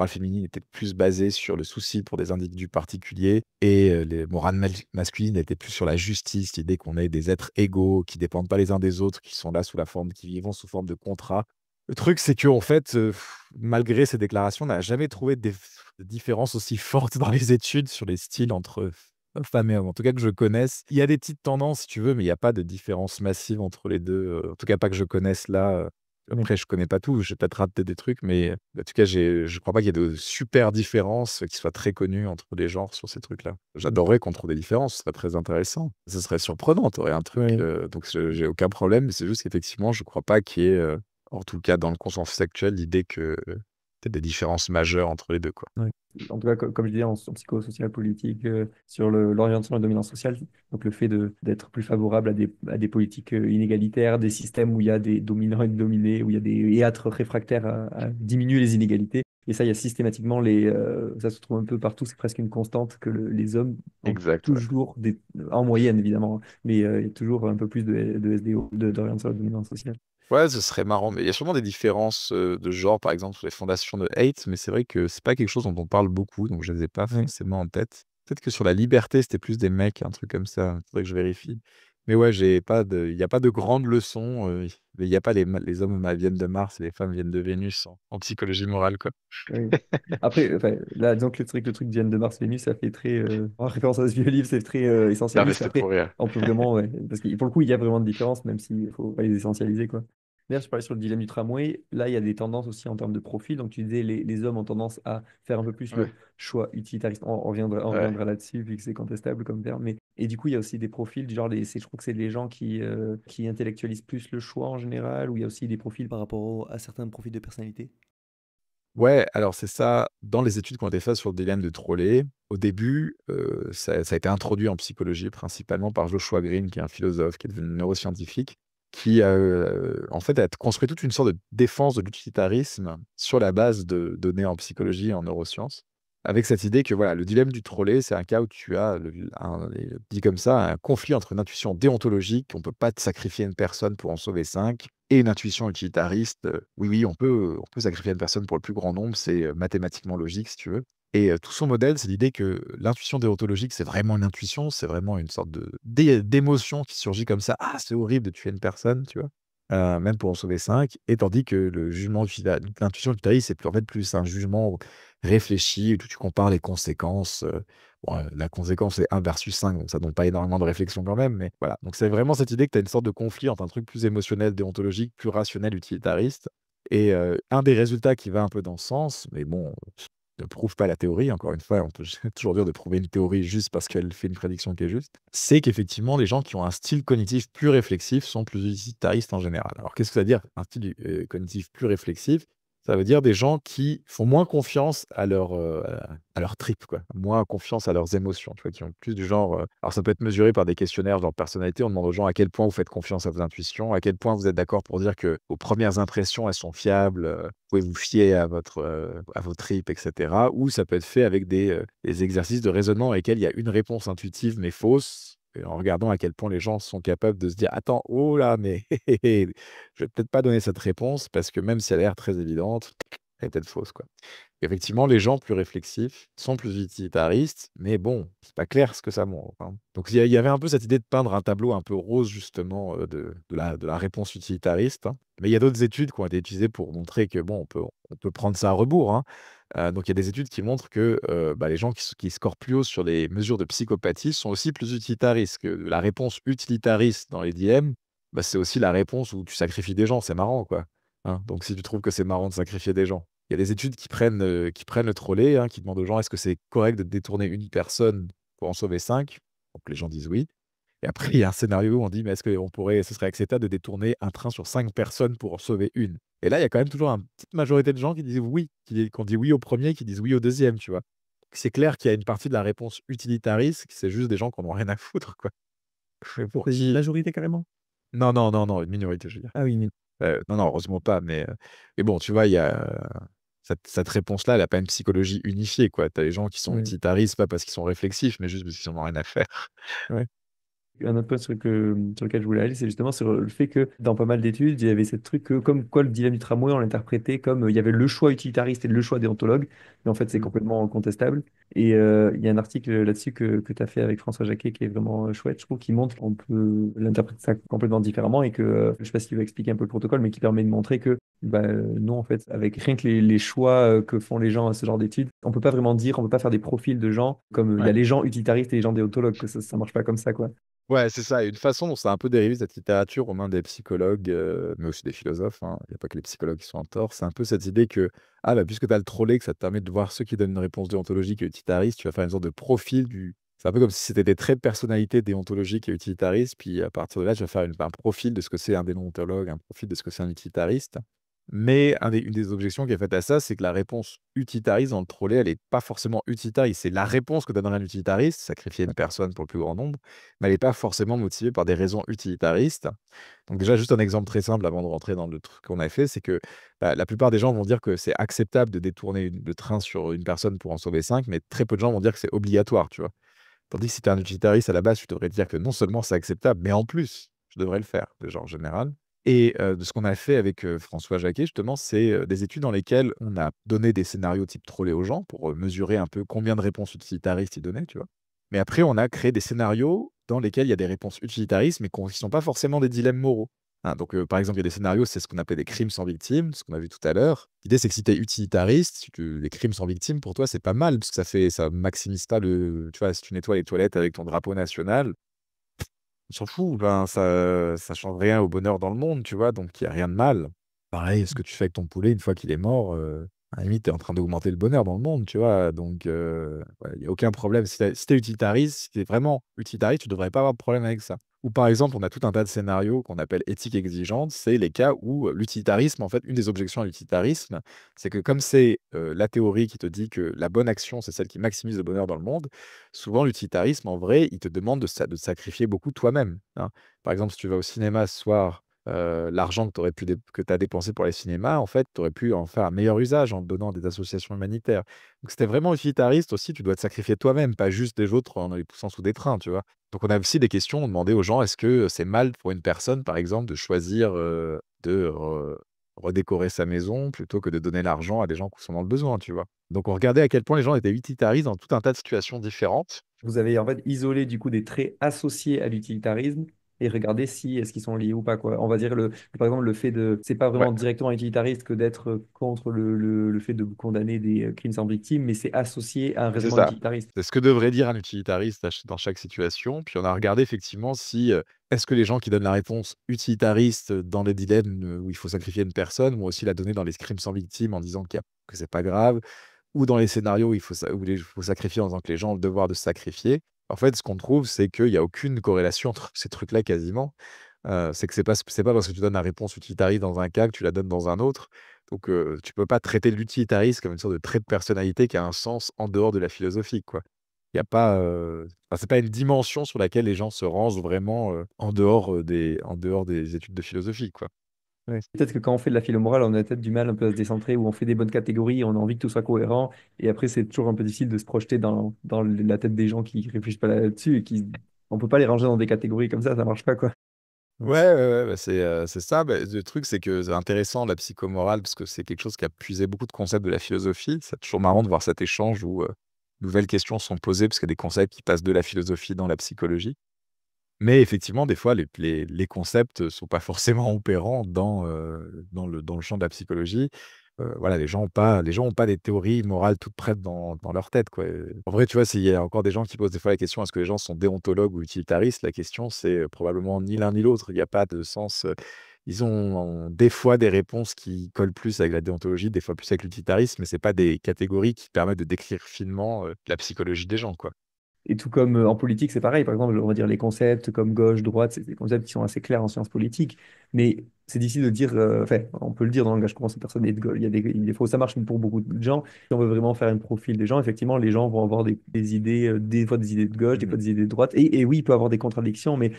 féminine était plus basée sur le souci pour des individus particuliers, et les morales masculines étaient plus sur la justice, l'idée qu'on est des êtres égaux, qui dépendent pas les uns des autres, qui vivent sous forme de contrat. Le truc, c'est qu'en fait, malgré ces déclarations, on n'a jamais trouvé de différence aussi forte dans les études sur les styles entre femmes et hommes. En tout cas que je connaisse. Il y a des petites tendances si tu veux, mais il y a pas de différence massive entre les 2. En tout cas pas que je connaisse là, Oui. après je connais pas tout, j'ai peut-être raté des trucs, mais en tout cas je crois pas qu'il y ait de super différences, qui soient très connues entre les genres sur ces trucs-là. J'adorerais qu'on trouve des différences, ce serait très intéressant. Ce serait surprenant, tu aurais un truc, Oui. donc j'ai aucun problème, mais c'est juste qu'effectivement je crois pas qu'il y ait, en tout cas, dans le consensus actuel, l'idée que tu des différences majeures entre les 2, quoi. Oui. En tout cas, comme je disais, en psychosocial politique, sur l'orientation et la dominance sociale, donc le fait d'être plus favorable à des politiques inégalitaires, des systèmes où il y a des dominants et des dominés, où il y a et être réfractaire à diminuer les inégalités. Et ça, il y a systématiquement ça se trouve un peu partout, c'est presque une constante que les hommes ont Exact, ouais. toujours en moyenne évidemment, hein, mais il y a toujours un peu plus de SDO, d'orientation et de dominance sociale. Ouais, ce serait marrant, mais il y a sûrement des différences, de genre, par exemple, sur les fondations de Hate, mais c'est vrai que c'est pas quelque chose dont on parle beaucoup, donc je les ai pas Oui. forcément en tête. Peut-être que sur la liberté, c'était plus des mecs, un truc comme ça, faudrait que je vérifie. Mais ouais, il y a pas de grandes leçons, il y a pas les hommes viennent de Mars et les femmes viennent de Vénus en psychologie morale, quoi. Oui. Après, enfin, là, donc le truc de Diane de Mars-Vénus, ça fait très, en référence à ce vieux livre, c'est très Non, mais essentialiste. c'était pour Après, rire. on peut vraiment, ouais, parce que pour le coup, il y a vraiment de différence, même s'il faut pas les essentialiser, quoi. D'ailleurs, je parlais sur le dilemme du tramway. Là, il y a des tendances aussi en termes de profil. Donc, tu disais, les hommes ont tendance à faire un peu plus le Ouais, choix utilitariste. On reviendra ouais. là-dessus, vu que c'est contestable comme terme. Et du coup, il y a aussi des profils, du genre, je trouve que c'est les gens qui intellectualisent plus le choix en général, ou il y a aussi des profils par rapport à certains profils de personnalité. Ouais, alors c'est ça, dans les études qui ont été faites sur le dilemme de Trolley, au début, ça a été introduit en psychologie principalement par Joshua Green, qui est un philosophe, qui est devenu neuroscientifique, qui a, en fait, a construit toute une sorte de défense de l'utilitarisme sur la base de données en psychologie et en neurosciences, avec cette idée que, voilà, le dilemme du Trolley, c'est un cas où tu as dit comme ça, un conflit entre une intuition déontologique, on peut pas te sacrifier une personne pour en sauver 5, et une intuition utilitariste, oui, oui, on peut sacrifier une personne pour le plus grand nombre, c'est, mathématiquement logique si tu veux. Et tout son modèle, c'est l'idée que l'intuition déontologique, c'est vraiment une intuition, c'est vraiment une sorte d'émotion qui surgit comme ça: «Ah, c'est horrible de tuer une personne», tu vois? Même pour en sauver 5. Et tandis que l'intuition utilitariste, c'est plus en fait plus un jugement réfléchi, où tu compares les conséquences, bon, la conséquence est 1 versus 5, donc ça demande pas énormément de réflexion quand même, mais voilà. Donc c'est vraiment cette idée que tu as une sorte de conflit entre un truc plus émotionnel, déontologique, plus rationnel, utilitariste. Et un des résultats qui va un peu dans ce sens, mais bon, ne prouve pas la théorie, encore une fois, on peut toujours dire de prouver une théorie juste parce qu'elle fait une prédiction qui est juste, c'est qu'effectivement, les gens qui ont un style cognitif plus réflexif sont plus utilitaristes en général. Alors qu'est-ce que ça veut dire un style, cognitif plus réflexif? Ça veut dire des gens qui font moins confiance à leur trip, quoi. Moins confiance à leurs émotions, tu vois? Qui ont plus du genre, alors ça peut être mesuré par des questionnaires genre personnalité. On demande aux gens à quel point vous faites confiance à vos intuitions, à quel point vous êtes d'accord pour dire que vos premières impressions, elles sont fiables, vous pouvez vous fier à vos tripes et cetera. Ou ça peut être fait avec des exercices de raisonnement dans lesquels il y a une réponse intuitive mais fausse et en regardant à quel point les gens sont capables de se dire: «Attends, oh là, mais je vais peut-être pas donner cette réponse parce que même si elle a l'air très évidente, elle est peut-être fausse, quoi». Effectivement, les gens plus réflexifs sont plus utilitaristes, mais bon, c'est pas clair ce que ça montre, hein. Donc il y avait un peu cette idée de peindre un tableau un peu rose justement, de la réponse utilitariste, hein. Mais il y a d'autres études qui ont été utilisées pour montrer que bon, on peut prendre ça à rebours, hein. Donc il y a des études qui montrent que, bah, les gens qui scorent plus haut sur les mesures de psychopathie sont aussi plus utilitaristes, que la réponse utilitariste dans les dilemmes, bah, c'est aussi la réponse où tu sacrifies des gens, c'est marrant, quoi, hein. Donc si tu trouves que c'est marrant de sacrifier des gens. Il y a des études qui prennent le trolley, hein, qui demandent aux gens: «Est-ce que c'est correct de détourner une personne pour en sauver 5?» Donc les gens disent «oui». Et après il y a un scénario où on dit: «Mais est-ce qu'on pourrait ce serait acceptable de détourner un train sur 5 personnes pour en sauver une?» Et là, il y a quand même toujours une petite majorité de gens qui disent «oui», qui ont dit «oui» au premier, qui disent «oui» au deuxième, tu vois? C'est clair qu'il y a une partie de la réponse utilitariste, que c'est juste des gens qui en ont rien à foutre, quoi. Mais pour C'est une qui majorité carrément? non, non, non, non, une minorité, je veux dire. Ah oui, mais Non, non, heureusement pas, mais bon, tu vois, il y a cette réponse-là, elle a pas une psychologie unifiée, quoi. Tu as les gens qui sont ouais, utilitaristes, pas parce qu'ils sont réflexifs, mais juste parce qu'ils en ont rien à faire. ouais. Un autre point sur lequel je voulais aller, c'est justement sur le fait que dans pas mal d'études, il y avait ce truc que, comme quoi le dilemme du tramway, on l'interprétait comme il y avait le choix utilitariste et le choix déontologue, mais en fait, c'est Mmh. complètement contestable. Et il y a un article là-dessus que tu as fait avec François Jacquet qui est vraiment chouette, je trouve, qui montre qu'on peut l'interpréter ça complètement différemment et que, je sais pas s'il va expliquer un peu le protocole, mais qui permet de montrer que bah, non, en fait, avec rien que les choix que font les gens à ce genre d'études, on peut pas vraiment dire, on peut pas faire des profils de gens comme il y a Ouais. les gens utilitaristes et les gens déontologues, que ça marche pas comme ça, quoi. Ouais, c'est ça, et une façon dont ça a un peu dérivé cette littérature aux mains des psychologues, mais aussi des philosophes, hein. Il y a pas que les psychologues qui sont en tort. C'est un peu cette idée que, ah bah, puisque tu as le trolley, que ça te permet de voir ceux qui donnent une réponse déontologique et utilitariste, tu vas faire une sorte de profil du c'est un peu comme si c'était des traits de personnalité déontologiques et utilitaristes, puis à partir de là, tu vas faire un profil de ce que c'est un déontologue, un profil de ce que c'est un utilitariste. Mais une des objections qui est faite à ça, c'est que la réponse utilitariste dans le trolley, elle est pas forcément utilitariste. C'est la réponse que donnerait un utilitariste, sacrifier une personne pour le plus grand nombre, mais elle est pas forcément motivée par des raisons utilitaristes. Donc déjà, juste un exemple très simple avant de rentrer dans le truc qu'on a fait, c'est que, bah, la plupart des gens vont dire que c'est acceptable de détourner le train sur une personne pour en sauver 5, mais très peu de gens vont dire que c'est obligatoire, tu vois? Tandis que si tu es un utilitariste à la base, tu devrais dire que non seulement c'est acceptable, mais en plus, je devrais le faire, déjà en général. Et de ce qu'on a fait avec, François Jacquet justement, c'est, des études dans lesquelles on a donné des scénarios type trolley aux gens pour, mesurer un peu combien de réponses utilitaristes ils donnaient, tu vois? Mais après on a créé des scénarios dans lesquels il y a des réponses utilitaristes, mais qui sont pas forcément des dilemmes moraux. Hein, donc par exemple, il y a des scénarios, c'est ce qu'on appelle des crimes sans victime, ce qu'on a vu tout à l'heure. L'idée, c'est que si tu es utilitariste, si tu les crimes sans victime pour toi, c'est pas mal parce que ça maximise pas le tu vois, si tu nettoies les toilettes avec ton drapeau national, on s'en fout, ben, ça change rien au bonheur dans le monde, tu vois? Donc il y a rien de mal. Pareil, ce que tu fais avec ton poulet une fois qu'il est mort, à la limite, tu es en train d'augmenter le bonheur dans le monde, tu vois? Donc ouais, il y a aucun problème. Si tu es utilitariste, si tu es vraiment utilitariste, tu devrais pas avoir de problème avec ça. Ou par exemple, on a tout un tas de scénarios qu'on appelle éthique exigeante, c'est les cas où, l'utilitarisme, en fait, une des objections à l'utilitarisme, c'est que comme c'est, la théorie qui te dit que la bonne action, c'est celle qui maximise le bonheur dans le monde, souvent l'utilitarisme, en vrai, il te demande de sacrifier beaucoup toi-même, hein. Par exemple, si tu vas au cinéma ce soir, l'argent que tu as dépensé pour les cinémas, en fait, tu aurais pu en faire un meilleur usage en le donnant à des associations humanitaires. Donc c'était vraiment utilitariste aussi, tu dois te sacrifier toi-même, pas juste les autres en les poussant sous des trains, tu vois? Donc on a aussi des questions, on demandait aux gens: «Est-ce que c'est mal pour une personne, par exemple, de choisir, de redécorer sa maison plutôt que de donner l'argent à des gens qui sont dans le besoin?» Tu vois? Donc on regardait à quel point les gens étaient utilitaristes dans tout un tas de situations différentes. Vous avez en fait isolé du coup des traits associés à l'utilitarisme et regardé si est-ce qu'ils sont liés ou pas quoi. On va dire par exemple le fait de c'est pas Ouais. vraiment directement utilitariste que d'être contre le fait de condamner des crimes sans victime, mais c'est associé à un C'est raisonnement ça. utilitariste. C'est ce que devrait dire un utilitariste dans chaque situation. Puis on a regardé effectivement si, est-ce que les gens qui donnent la réponse utilitariste dans les dilemmes, où il faut sacrifier une personne, vont aussi la donner dans les crimes sans victime en disant que c'est pas grave, ou dans les scénarios où il faut sacrifier en disant que les gens ont le devoir de se sacrifier. En fait, ce qu'on trouve, c'est qu'il y a aucune corrélation entre ces trucs-là quasiment. C'est que c'est pas parce que tu donnes la réponse utilitariste dans un cas que tu la donnes dans un autre. Donc, tu peux pas traiter l'utilitarisme comme une sorte de trait de personnalité qui a un sens en dehors de la philosophie, quoi. Il y a pas, enfin, c'est pas une dimension sur laquelle les gens se rangent vraiment, en dehors des études de philosophie, quoi. Ouais. Peut-être que quand on fait de la philo morale, on a peut-être du mal un peu à se décentrer, où on fait des bonnes catégories, on a envie que tout soit cohérent, et après c'est toujours un peu difficile de se projeter dans la tête des gens qui réfléchissent pas là-dessus, et qui on peut pas les ranger dans des catégories comme ça marche pas quoi. Ouais, ouais, ouais, bah, c'est ça. Bah, le truc, c'est que c'est intéressant la psychomorale parce que c'est quelque chose qui a puisé beaucoup de concepts de la philosophie. C'est toujours marrant de voir cet échange où, nouvelles questions sont posées parce qu'il y a des concepts qui passent de la philosophie dans la psychologie. Mais effectivement, des fois, les concepts sont pas forcément opérants dans le champ de la psychologie. Voilà, les gens ont pas des théories morales toutes prêtes dans leur tête, quoi. En vrai, tu vois, s'il y a encore des gens qui posent des fois la question: «Est-ce que les gens sont déontologues ou utilitaristes?» La question, c'est, probablement ni l'un ni l'autre. Il y a pas de sens, ils ont des fois des réponses qui collent plus avec la déontologie, des fois plus avec l'utilitarisme, mais c'est pas des catégories qui permettent de décrire finement, la psychologie des gens, quoi. Et tout comme en politique, c'est pareil. Par exemple, on va dire les concepts comme gauche, droite, c'est des concepts qui sont assez clairs en sciences politiques. Mais c'est difficile de dire, enfin, on peut le dire dans le langage courant, cette personne est de gauche. Il y a des fois où ça marche pour beaucoup de gens. Si on veut vraiment faire un profil des gens, effectivement, les gens vont avoir des idées, des fois des idées de gauche, des fois Mmh. des idées de droite. Et oui, il peut y avoir des contradictions, mais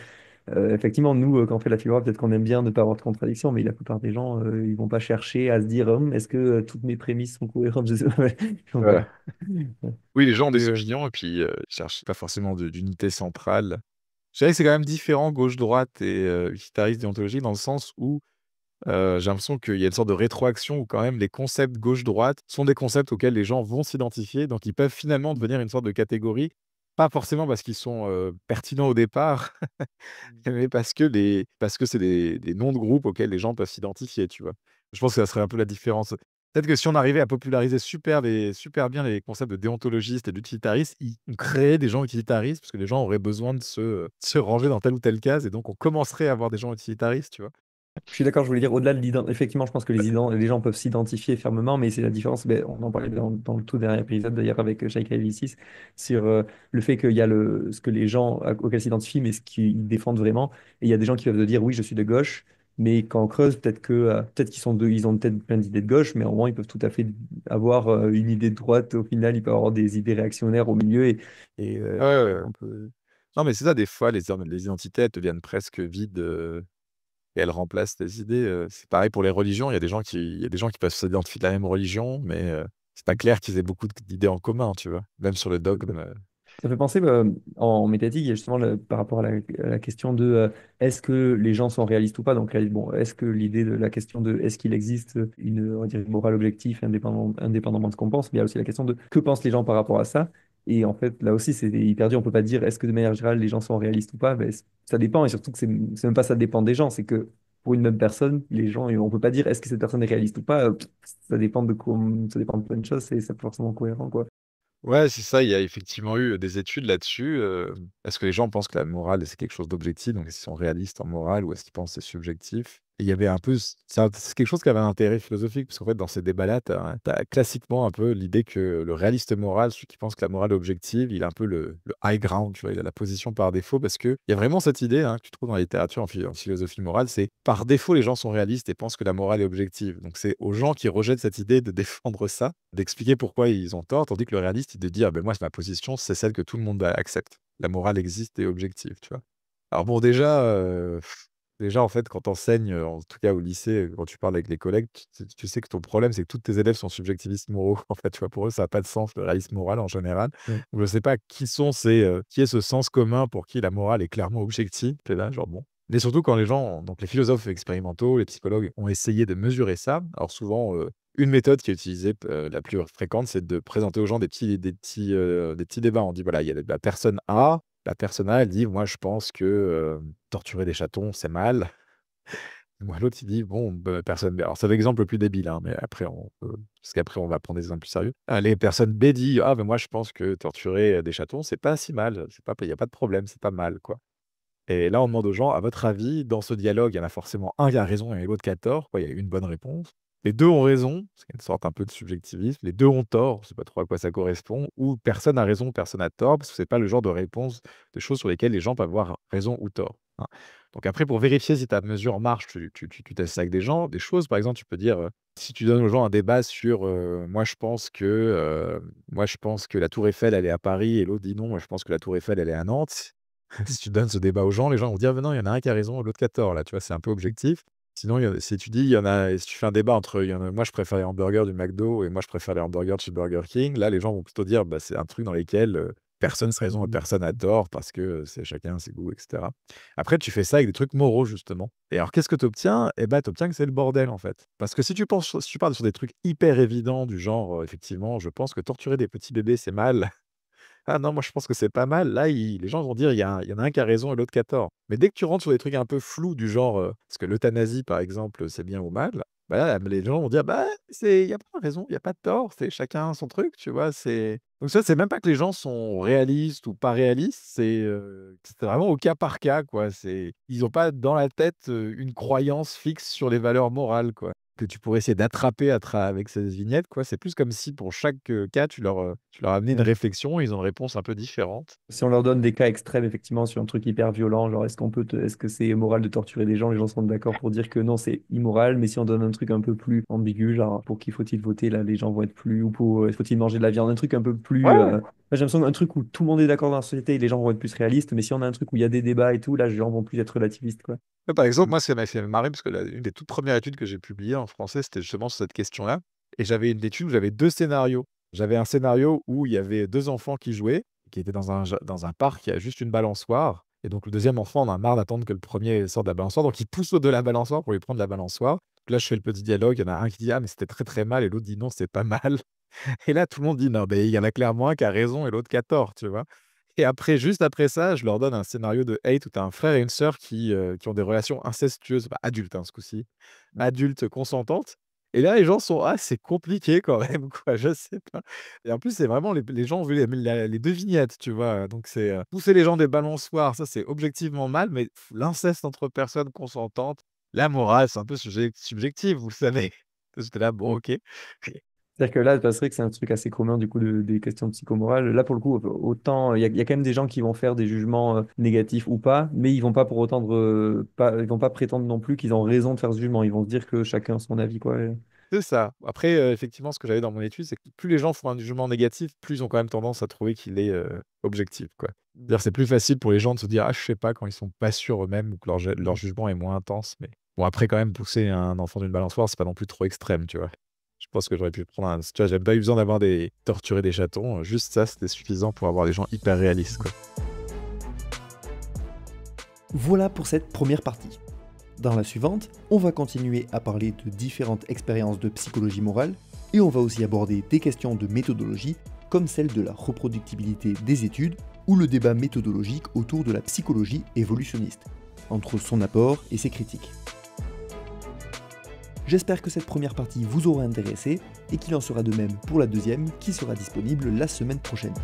effectivement, nous, quand on fait la philo, peut-être qu'on aime bien ne pas avoir de contradictions, mais la plupart des gens, ils vont pas chercher à se dire, est-ce que toutes mes prémices sont cohérentes? Je sais pas. Ils vont pas. Voilà. Oui, les gens ont des opinions et puis, ils cherchent pas forcément d'unité centrale. Je dirais que c'est quand même différent gauche-droite et utilitariste, déontologique dans le sens où, j'ai l'impression qu'il y a une sorte de rétroaction où quand même les concepts gauche-droite sont des concepts auxquels les gens vont s'identifier, donc ils peuvent finalement devenir une sorte de catégorie, pas forcément parce qu'ils sont, pertinents au départ, mais parce que c'est des noms de groupes auxquels les gens peuvent s'identifier, tu vois? Je pense que ça serait un peu la différence. Peut-être que si on arrivait à populariser super bien les concepts de déontologistes et d'utilitaristes, on créerait des gens utilitaristes parce que les gens auraient besoin de se ranger dans telle ou telle case et donc on commencerait à avoir des gens utilitaristes, tu vois? Je suis d'accord, je voulais dire, au-delà de l'identité, effectivement, je pense que les gens peuvent s'identifier fermement, mais c'est la différence, ben, on en parlait dans le tout dernier épisode d'ailleurs avec Shaikh Alicis, sur le fait qu'il y a ce que les gens auxquels s'identifient, mais ce qu'ils défendent vraiment. Et il y a des gens qui peuvent te dire, oui, je suis de gauche, mais quand on creuse, peut-être qu'ils sont ils ont peut-être plein d'idées de gauche, mais au moins, ils peuvent tout à fait avoir une idée de droite. Au final, ils peuvent avoir des idées réactionnaires au milieu. Ouais, ouais, ouais. On peut... Non, mais c'est ça, des fois, les identités, elles deviennent presque vides, et elles remplacent les idées, c'est pareil pour les religions. Il y a des gens qui peuvent s'identifier de la même religion, mais c'est pas clair qu'ils aient beaucoup d'idées en commun, tu vois? Même sur le dogme, Ça fait penser en métaphysique, il y a justement par rapport à la question de est-ce que les gens sont réalistes ou pas. Donc, bon, est-ce que l'idée de la question de est-ce qu'il existe on va dire, une morale objective indépendamment de ce qu'on pense, mais il y a aussi la question de que pensent les gens par rapport à ça. Et en fait, là aussi, c'est hyper dur. On peut pas dire est-ce que de manière générale les gens sont réalistes ou pas. Ben, ça dépend et surtout que c'est même pas ça dépend des gens. C'est que pour une même personne, les gens, on peut pas dire est-ce que cette personne est réaliste ou pas. Ça dépend ça dépend de plein de choses. C'est pas forcément cohérent, quoi. Ouais, c'est ça, il y a effectivement eu des études là-dessus. Est-ce que les gens pensent que la morale, c'est quelque chose d'objectif? Donc, est-ce qu'ils sont réalistes en morale ou est-ce qu'ils pensent que c'est subjectif? Et il y avait un peu c'est quelque chose qui avait un intérêt philosophique parce qu'en fait, dans ces débats-là, tu as classiquement un peu l'idée que le réaliste moral, celui qui pense que la morale est objective, il a un peu le high ground, tu vois? Il a la position par défaut parce qu'il y a vraiment cette idée, hein, que tu trouves dans la littérature en philosophie morale, c'est par défaut, les gens sont réalistes et pensent que la morale est objective. Donc c'est aux gens qui rejettent cette idée de défendre ça, d'expliquer pourquoi ils ont tort, tandis que le réaliste, il te dit: «Ah ben moi, c'est ma position, c'est celle que tout le monde accepte. La morale existe et est objective», tu vois? Alors bon, déjà, en fait, quand tu enseignes, en tout cas au lycée, quand tu parles avec les collègues, tu sais que ton problème, c'est que tous tes élèves sont subjectivistes moraux. En fait, tu vois? Pour eux, ça a pas de sens, le réalisme moral, en général. Ouais. Donc je sais pas qui est ce sens commun pour qui la morale est clairement objective. Tu là, genre, bon. Mais surtout quand donc les philosophes expérimentaux, les psychologues ont essayé de mesurer ça. Alors souvent, une méthode qui est utilisée la plus fréquente, c'est de présenter aux gens des petits débats. On dit: «Voilà, il y a la personne A, elle dit: «Moi, je pense que, torturer des chatons, c'est mal». Moi, l'autre, il dit: «Bon, bah, personne B». Alors, c'est l'exemple le plus débile, hein, mais après parce qu'après on va prendre des exemples plus sérieux. Les personnes B dit: «Ah, ben moi, je pense que torturer, des chatons, c'est pas si mal, c'est pas il y a pas de problème, c'est pas mal, quoi». Et là, on demande aux gens: «À votre avis, dans ce dialogue, il y en a forcément un qui a raison et l'autre qui a tort, quoi, il y a une bonne réponse». les 2 ont raison, parce qu'il y a une sorte un peu de subjectivisme, les 2 ont tort, je sais pas trop à quoi ça correspond, ou personne a raison, personne a tort, parce que c'est pas le genre de réponse, de choses sur lesquelles les gens peuvent avoir raison ou tort, hein. Donc après, pour vérifier si ta mesure marche, tu testes ça avec des gens, des choses, par exemple, tu peux dire, si tu donnes aux gens un débat sur, moi je pense que la tour Eiffel, elle est à Paris et l'autre dit: «Non, moi je pense que la tour Eiffel, elle est à Nantes». Si tu donnes ce débat aux gens, les gens vont dire: «Mais non, il y en a un qui a raison et l'autre qui a tort», là, tu vois? C'est un peu objectif. Sinon, il y a si tu dis, il y en a si tu fais un débat entre, il y en a moi je préfère les hamburgers du McDo et moi je préfère les hamburgers de chez Burger King, là, les gens vont plutôt dire, bah, c'est un truc dans lesquels, personne n'a raison et Mhm. personne a tort parce que, c'est chacun ses goûts et cetera. Après, tu fais ça avec des trucs moraux, justement. Et alors, qu'est-ce que tu obtiens? Eh ben, tu obtiens que c'est le bordel, en fait. Parce que si tu pars sur des trucs hyper évidents du genre, effectivement, je pense que torturer des petits bébés, c'est mal. Ah non, moi je pense que c'est pas mal. Là, les gens vont dire: il y en a un qui a raison et l'autre qui a tort». Mais dès que tu rentres sur des trucs un peu flous du genre, parce que l'euthanasie, par exemple, c'est bien ou mal, bah là, les gens vont dire: «Bah, il y a pas raison, il y a pas de tort, c'est chacun son truc», tu vois? Donc ça, c'est même pas que les gens sont réalistes ou pas réalistes, c'est vraiment au cas par cas, quoi. Ils ont pas dans la tête, une croyance fixe sur les valeurs morales, quoi, que tu pourrais essayer d'attraper avec ces vignettes, quoi. C'est plus comme si pour chaque, cas, tu leur amenais une Ouais. réflexion et ils ont une réponse un peu différente. Si on leur donne des cas extrêmes, effectivement, sur un truc hyper violent, genre est-ce que c'est immoral de torturer des gens, les gens seront d'accord pour dire que non, c'est immoral, mais si on donne un truc un peu plus ambigu, genre pour qui faut-il voter, là, les gens vont être plus, ou pour faut-il manger de la viande, un truc un peu plus. Ouais, Moi, j'ai l'impression qu'un truc où tout le monde est d'accord dans la société, les gens vont être plus réalistes, mais si on a un truc où il y a des débats et tout, là, les gens vont plus être relativistes, quoi. ouais, par exemple, moi, ça m'a fait marrer parce que une des toutes premières études que j'ai publiées en français, c'était justement sur cette question-là et j'avais une étude où j'avais 2 scénarios. J'avais un scénario où il y avait 2 enfants qui jouaient, qui étaient dans un parc, il y a juste une balançoire et donc le deuxième enfant en a marre d'attendre que le premier sorte de la balançoire, donc il pousse l'autre de la balançoire pour lui prendre la balançoire. Donc là, je fais le petit dialogue, il y en a un qui dit: «Ah mais c'était très, très mal» et l'autre dit: «Non, c'est pas mal». Et là, tout le monde dit: «Non, mais il y en a clairement un qui a raison et l'autre qui a tort», tu vois? Et après, juste après ça, je leur donne un scénario de Hate où tu as un frère et une sœur qui ont des relations incestueuses, bah, adultes, hein, ce coup-ci, adultes consentantes. Et là, les gens sont: «Ah, c'est compliqué quand même, quoi», je sais pas. Et en plus, c'est vraiment les gens ont vu les 2 vignettes, tu vois? Donc pousser les gens des balançoires, ça, c'est objectivement mal, mais l'inceste entre personnes consentantes, la morale, c'est un peu subjectif, vous le savez. J'étais là: «Bon, OK». C'est-à-dire que là, bah, c'est vrai que c'est un truc assez commun du coup des questions psychomorales. Là, pour le coup, autant il y a quand même des gens qui vont faire des jugements négatifs ou pas, mais ils vont pas pour autant ils vont pas prétendre non plus qu'ils ont raison de faire ce jugement. Ils vont se dire que chacun a son avis, quoi. C'est ça. Après, effectivement, ce que j'avais dans mon étude, c'est que plus les gens font un jugement négatif, plus ils ont quand même tendance à trouver qu'il est, objectif, quoi. C'est-à-dire, c'est plus facile pour les gens de se dire: «Ah, je sais pas», quand ils sont pas sûrs eux-mêmes ou que leur jugement est moins intense, mais bon, après, quand même, pousser un enfant d'une balançoire, c'est pas non plus trop extrême, tu vois? Je pense que j'aurais pu prendre tu vois, j'avais pas eu besoin torturer des chatons, juste ça, c'était suffisant pour avoir des gens hyper réalistes, quoi. Voilà pour cette première partie. Dans la suivante, on va continuer à parler de différentes expériences de psychologie morale et on va aussi aborder des questions de méthodologie comme celle de la reproductibilité des études ou le débat méthodologique autour de la psychologie évolutionniste, entre son apport et ses critiques. J'espère que cette première partie vous aura intéressé et qu'il en sera de même pour la deuxième qui sera disponible la semaine prochaine.